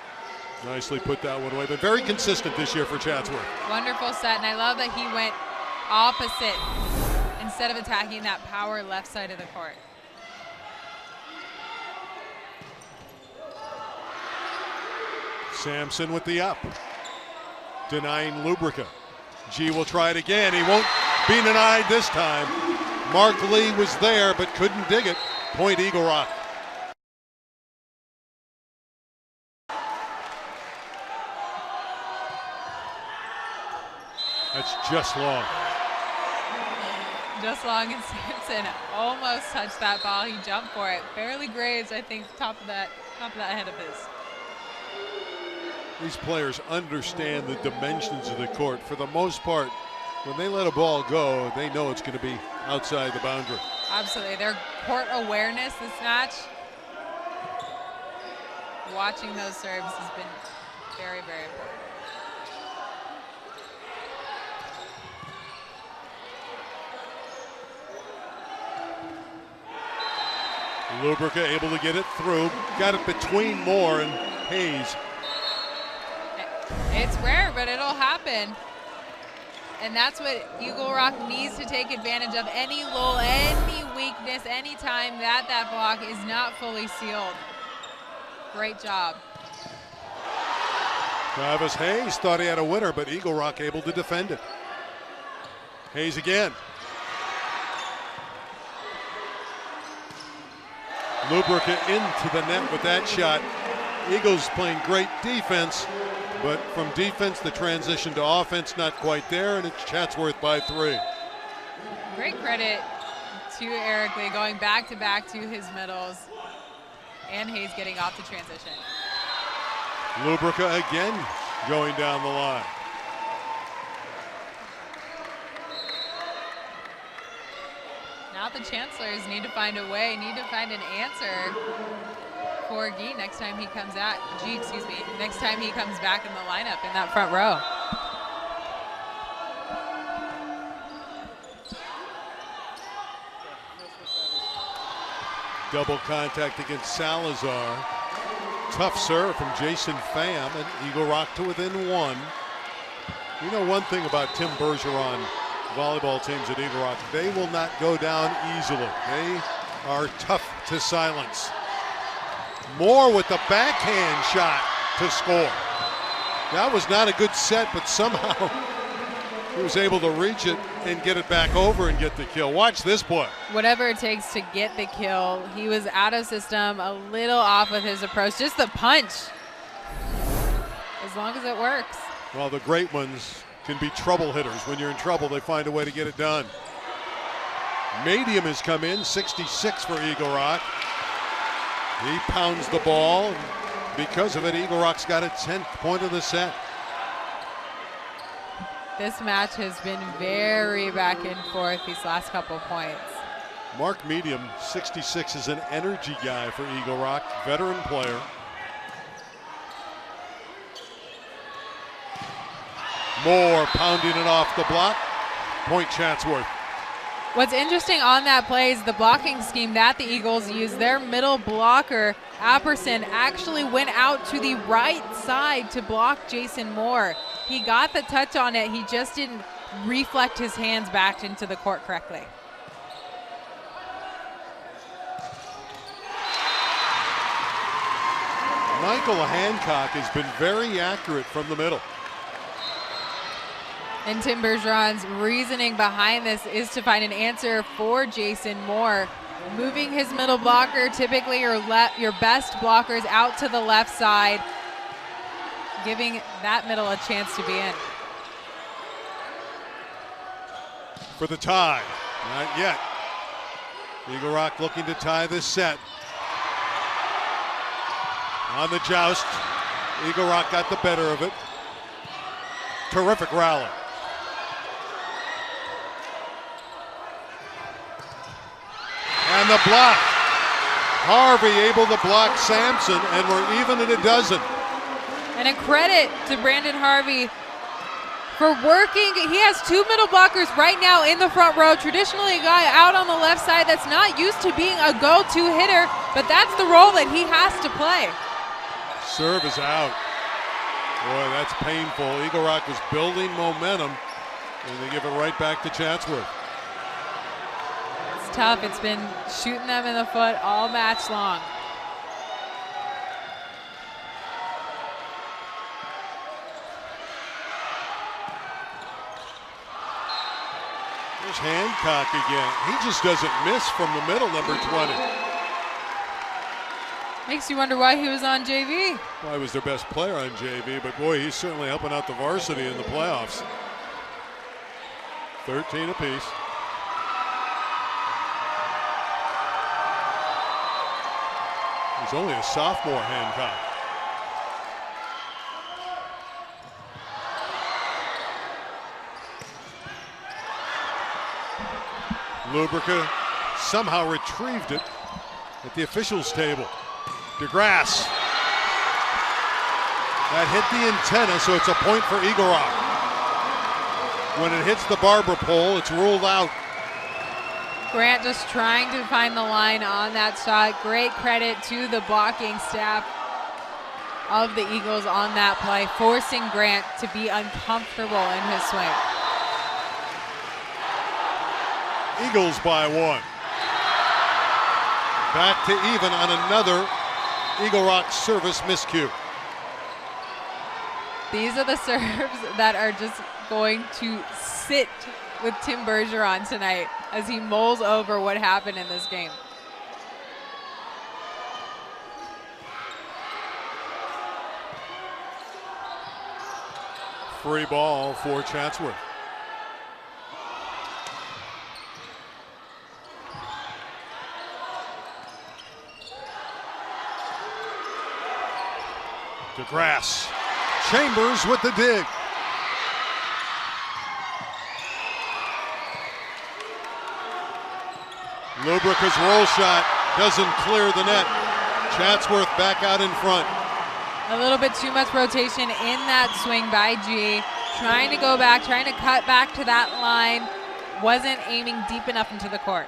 nicely put that one away, but very consistent this year for Chatsworth. Wonderful set, and I love that he went opposite instead of attacking that power left side of the court. Sampson with the up, denying Lubrica. G will try it again. He won't be denied this time. Mark Lee was there but couldn't dig it. Point Eagle Rock. That's just long. Just long, and Sampson almost touched that ball. He jumped for it. Barely grazed, I think, top of that head of his. These players understand the dimensions of the court. For the most part, when they let a ball go, they know it's going to be outside the boundary. Absolutely. Their court awareness this match, watching those serves has been very, very important. Lubrica able to get it through. Got it between Moore and Hayes. It's rare, but it'll happen. And that's what Eagle Rock needs to take advantage of. Any lull, any weakness, any time that block is not fully sealed. Great job. Travis Hayes thought he had a winner, but Eagle Rock able to defend it. Hayes again. Lubrica into the net with that shot. Eagles playing great defense, but from defense the transition to offense not quite there, and it's Chatsworth by 3. Great credit to Eric Lee going back to his middles, and Hayes getting off the transition. Lubrica again going down the line. Now the Chancellors need to find a way, need to find an answer for Guy next time he comes next time he comes back in the lineup in that front row. Double contact against Salazar. Tough serve from Jason Pham, and Eagle Rock to within 1. You know one thing about Tim Bergeron volleyball teams at Eagle Rock, they will not go down easily. They are tough to silence. Moore with the backhand shot to score. That was not a good set, but somehow he was able to reach it and get it back over and get the kill. Watch this play. Whatever it takes to get the kill. He was out of system, a little off with his approach. Just the punch, as long as it works. Well, the great ones can be trouble hitters. When you're in trouble, they find a way to get it done. Medium has come in, 66 for Eagle Rock. He pounds the ball. Because of it, Eagle Rock's got a 10th point of the set. This match has been very back and forth these last couple points. Mark Medium, 66, is an energy guy for Eagle Rock, veteran player. Moore pounding it off the block. Point Chatsworth. What's interesting on that play is the blocking scheme that the Eagles used. Their middle blocker, Apperson, actually went out to the right side to block Jason Moore. He got the touch on it. He just didn't reflect his hands back into the court correctly. Michael Hancock has been very accurate from the middle. And Tim Bergeron's reasoning behind this is to find an answer for Jason Moore. Moving his middle blocker, typically your best blockers out to the left side, giving that middle a chance to be in. For the tie, not yet. Eagle Rock looking to tie this set. On the joust, Eagle Rock got the better of it. Terrific rally. And the block. Harvey able to block Sampson, and we're even at a dozen. And a credit to Brandon Harvey for working. He has 2 middle blockers right now in the front row. Traditionally a guy out on the left side that's not used to being a go-to hitter, but that's the role that he has to play. Serve is out. Boy, that's painful. Eagle Rock was building momentum, and they give it right back to Chatsworth. It's tough. It's been shooting them in the foot all match long. There's Hancock again. He just doesn't miss from the middle, number 20. Makes you wonder why he was on JV. Well, he was their best player on JV, but boy, he's certainly helping out the varsity in the playoffs. 13 apiece. He's only a sophomore, Hancock. Lubrica somehow retrieved it at the officials' table. DeGrasse. That hit the antenna, so it's a point for Eagle Rock. When it hits the barber pole, it's ruled out. Grant just trying to find the line on that shot. Great credit to the blocking staff of the Eagles on that play, forcing Grant to be uncomfortable in his swing. Eagles by 1. Back to even on another Eagle Rock service miscue. These are the serves that are just going to sit with Tim Bergeron tonight as he mulls over what happened in this game. Free ball for Chatsworth. DeGrasse. Chambers with the dig. Lubrica's roll shot doesn't clear the net. Chatsworth back out in front. A little bit too much rotation in that swing by G. Trying to go back, trying to cut back to that line. Wasn't aiming deep enough into the court.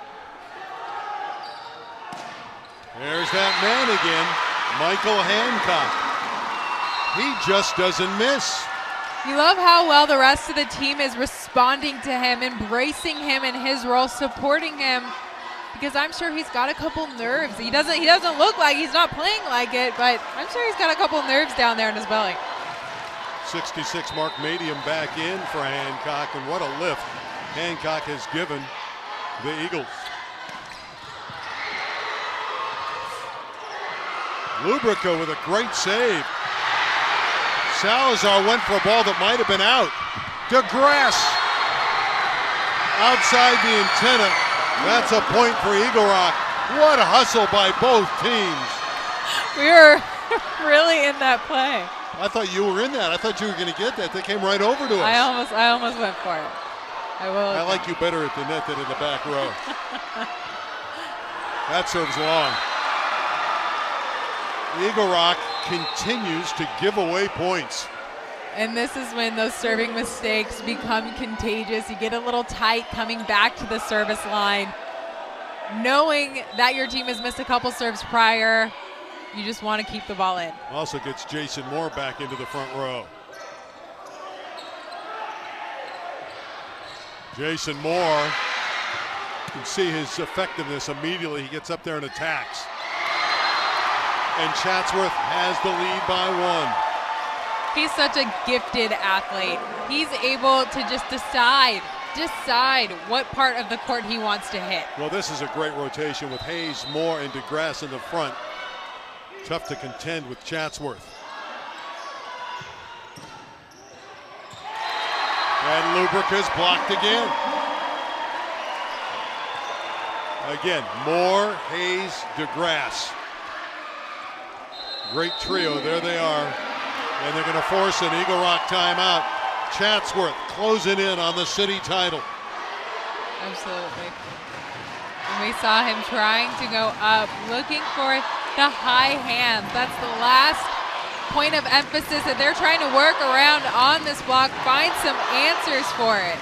There's that man again, Michael Hancock. He just doesn't miss. You love how well the rest of the team is responding to him, embracing him in his role, supporting him, because I'm sure he's got a couple nerves. He doesn't look like he's not playing like it, but I'm sure he's got a couple nerves down there in his belly. 66 Mark Medium back in for Hancock, and what a lift Hancock has given the Eagles. Lubrica with a great save. Salazar went for a ball that might have been out. DeGrasse outside the antenna. That's a point for Eagle Rock. What a hustle by both teams. We were really in that play. I thought you were in that. I thought you were going to get that. They came right over to us. I almost went for it. I like you better at the net than in the back row. That serves long. Eagle Rock continues to give away points. And this is when those serving mistakes become contagious. You get a little tight coming back to the service line. Knowing that your team has missed a couple serves prior, you just want to keep the ball in. Also gets Jason Moore back into the front row. Jason Moore, you can see his effectiveness immediately. He gets up there and attacks. And Chatsworth has the lead by 1. He's such a gifted athlete. He's able to just decide what part of the court he wants to hit. Well, this is a great rotation with Hayes, Moore, and DeGrasse in the front. Tough to contend with Chatsworth. And Lubrica's blocked again. Again, Moore, Hayes, DeGrasse. Great trio, there they are. And they're going to force an Eagle Rock timeout. Chatsworth closing in on the city title. Absolutely. And we saw him trying to go up, looking for the high hands. That's the last point of emphasis that they're trying to work around on this block, find some answers for it.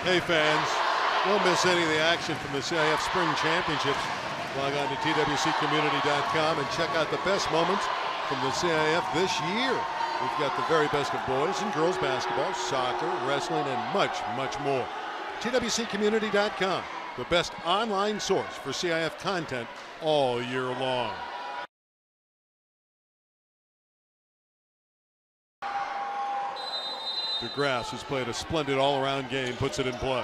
Hey fans, don't miss any of the action from the CIF Spring Championships. Log on to twcommunity.com and check out the best moments from the CIF this year. We've got the very best of boys and girls basketball, soccer, wrestling, and much, much more. twcommunity.com, the best online source for CIF content all year long. DeGrasse has played a splendid all-around game, puts it in play.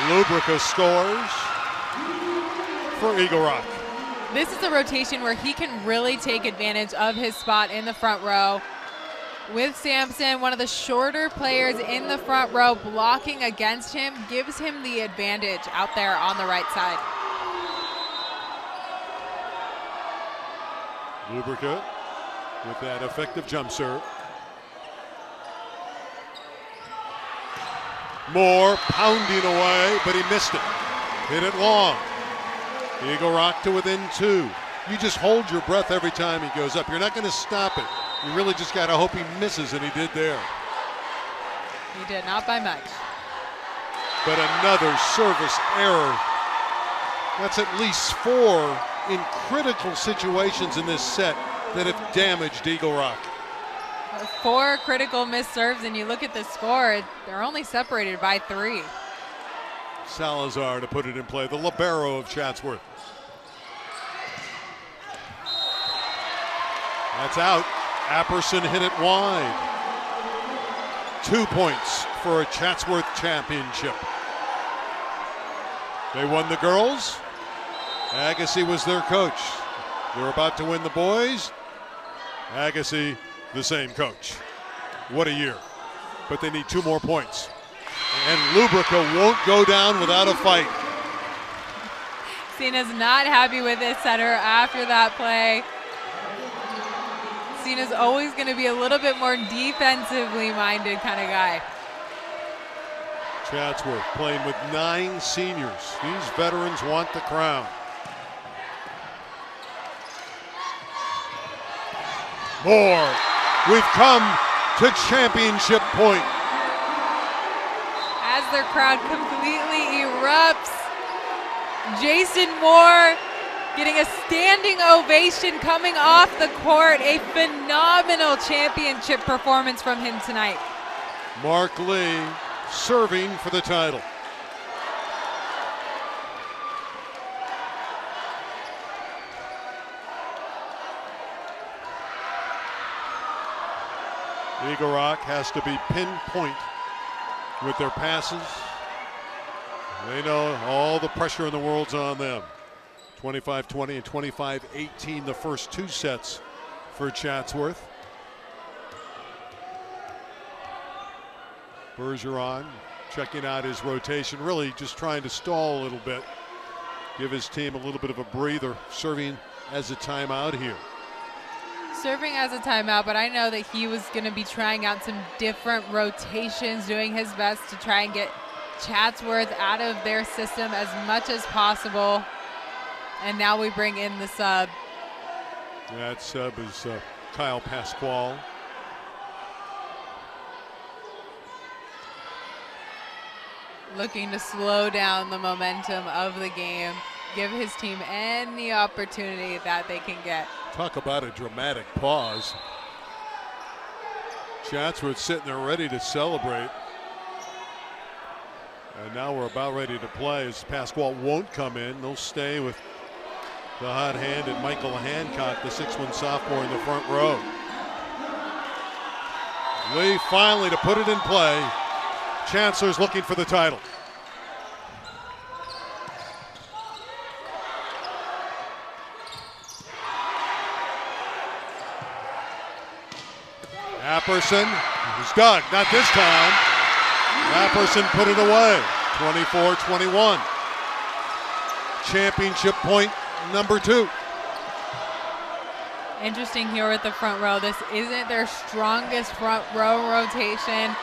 Lubrica scores for Eagle Rock. This is a rotation where he can really take advantage of his spot in the front row. With Sampson, one of the shorter players in the front row, blocking against him gives him the advantage out there on the right side. Lubrica with that effective jump serve. Moore pounding away, but he missed it. Hit it long. Eagle Rock to within 2. You just hold your breath every time he goes up. You're not going to stop it. You really just got to hope he misses, and he did there. He did, not by much. But another service error. That's at least 4 in critical situations in this set that have damaged Eagle Rock. 4 critical missed serves, and you look at the score, they're only separated by 3. Salazar to put it in play, the libero of Chatsworth. That's out. Apperson hit it wide. 2 points for a Chatsworth championship. They won the girls. Agassi was their coach. They're about to win the boys. Agassi, the same coach. What a year. But they need 2 more points. And Lubrica won't go down without a fight. Cena's not happy with this setter after that play. Cena's always going to be a little bit more defensively minded kind of guy. Chatsworth playing with 9 seniors. These veterans want the crown. Moore, we've come to championship point. As their crowd completely erupts, Jason Moore getting a standing ovation coming off the court. A phenomenal championship performance from him tonight. Mark Lee serving for the title. Eagle Rock has to be pinpoint with their passes. They know all the pressure in the world's on them. 25-20 and 25-18 the first 2 sets for Chatsworth. Bergeron checking out his rotation, really just trying to stall a little bit, give his team a little bit of a breather, serving as a timeout here. Serving as a timeout, but I know that he was going to be trying out some different rotations, doing his best to try and get Chatsworth out of their system as much as possible. And now we bring in the sub. That sub is Kyle Pasquale. Looking to slow down the momentum of the game, give his team any opportunity that they can get. Talk about a dramatic pause. Chatsworth sitting there ready to celebrate. And now we're about ready to play as Pasquale won't come in. They'll stay with the hot-handed Michael Hancock, the 6'1" sophomore in the front row. Lee finally to put it in play. Chancellor's looking for the title. Apperson, he's dug, not this time. Apperson put it away, 24-21. Championship point number 2. Interesting here with the front row. This isn't their strongest front row rotation.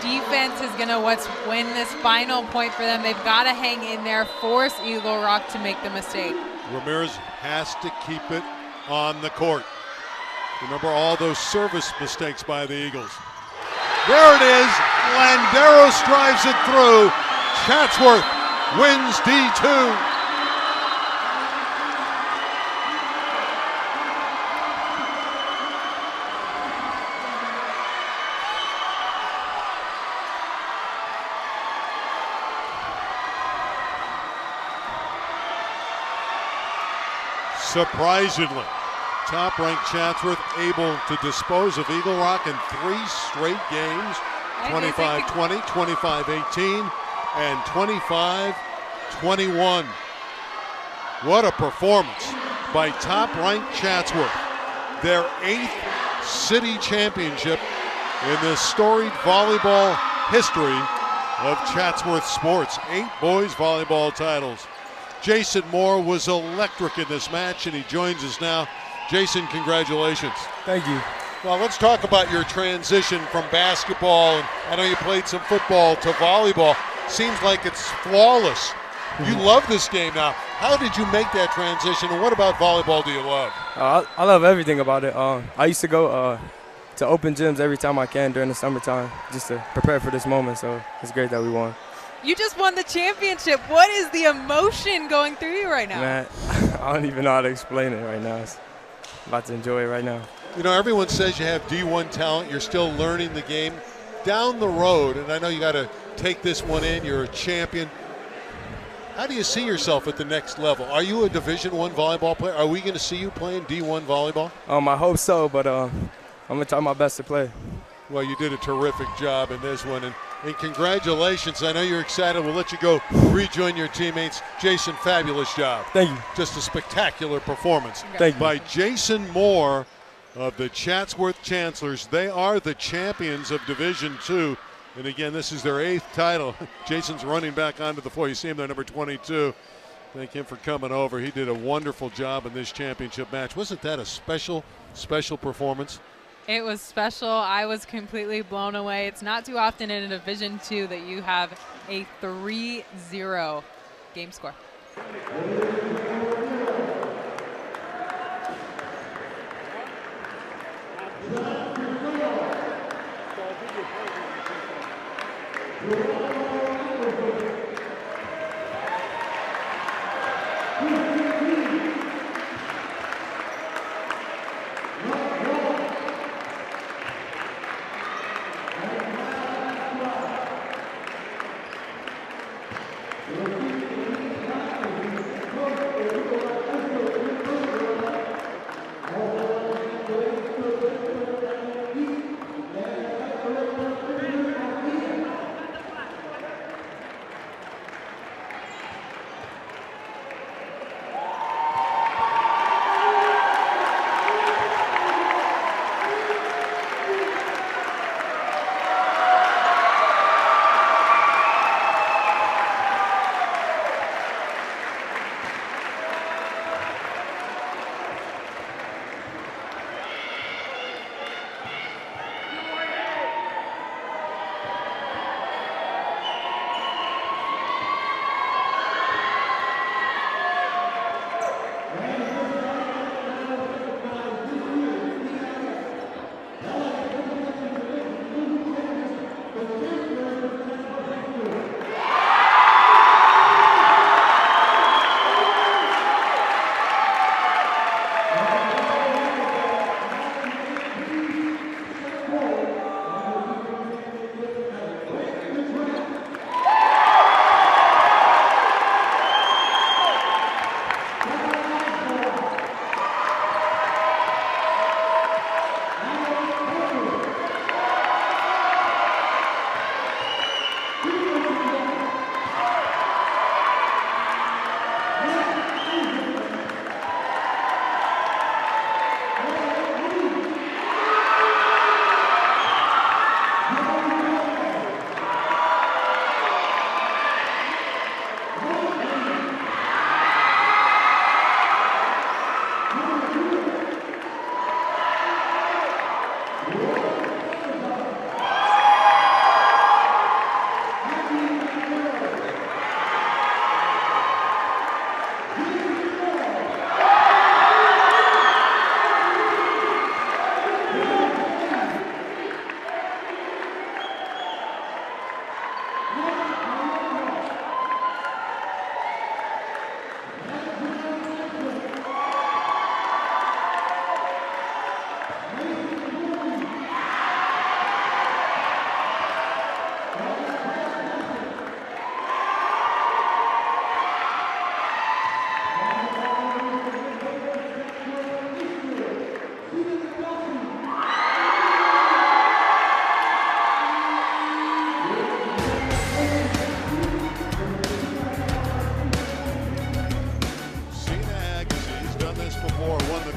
Defense is going to win this final point for them. They've got to hang in there, force Eagle Rock to make the mistake. Ramirez has to keep it on the court. Remember all those service mistakes by the Eagles. There it is. Landeros drives it through. Chatsworth wins D2. Surprisingly, top-ranked Chatsworth able to dispose of Eagle Rock in 3 straight games, 25-20, 25-18, and 25-21. What a performance. by top-ranked Chatsworth, their 8th city championship in the storied volleyball history of Chatsworth sports. 8 boys volleyball titles. Jason Moore was electric in this match, and he joins us now. Jason, congratulations. Thank you. Well, let's talk about your transition from basketball, and I know you played some football, to volleyball. Seems like it's flawless. You love this game now. How did you make that transition, and what about volleyball do you love? I love everything about it. I used to go to open gyms every time I can during the summertime just to prepare for this moment, so it's great that we won. You just won the championship. What is the emotion going through you right now? Man, I don't even know how to explain it right now. It's about to enjoy it right now. You know, everyone says you have D1 talent. You're still learning the game. Down the road, and I know you got to take this one in, you're a champion. How do you see yourself at the next level? Are you a Division I volleyball player? Are we going to see you playing D1 volleyball? I hope so, but I'm going to try my best to play. Well, you did a terrific job in this one, and congratulations. I know you're excited. We'll let you go rejoin your teammates. Jason, fabulous job. Thank you. Just a spectacular performance. Thank you. By Jason Moore of the Chatsworth Chancellors. They are the champions of Division II. And again, this is their 8th title. Jason's running back onto the floor. You see him there, number 22. Thank him for coming over. He did a wonderful job in this championship match. Wasn't that a special, special performance? It was special. I was completely blown away. It's not too often in a Division II that you have a 3-0 game score.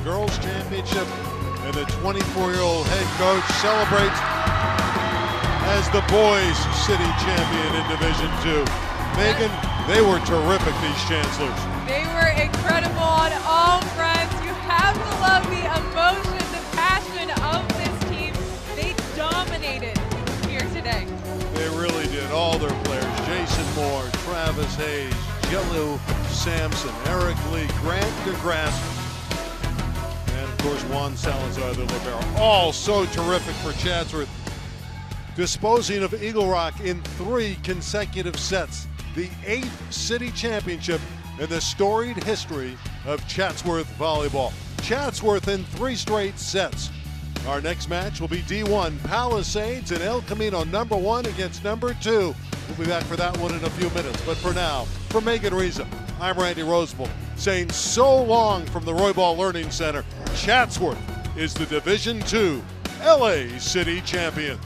girls championship, and the 24-year-old head coach celebrates as the boys city champion in Division II. Megan, they were terrific, these Chancellors. They were incredible on all fronts. You have to love the emotion, the passion of this team. They dominated here today. They really did. All their players, Jason Moore, Travis Hayes, Jello Sampson, Eric Lee, Grant DeGrasse, and of course Juan Salazar, the libero. All so terrific for Chatsworth, disposing of Eagle Rock in 3 consecutive sets. The 8th city championship in the storied history of Chatsworth volleyball. Chatsworth in 3 straight sets. Our next match will be D1 Palisades and El Camino #1 against #2. We'll be back for that one in a few minutes. But for now, for Megan Riza, I'm Randy Roosevelt saying so long from the Volleyball Learning Center. Chatsworth is the Division II LA City champion.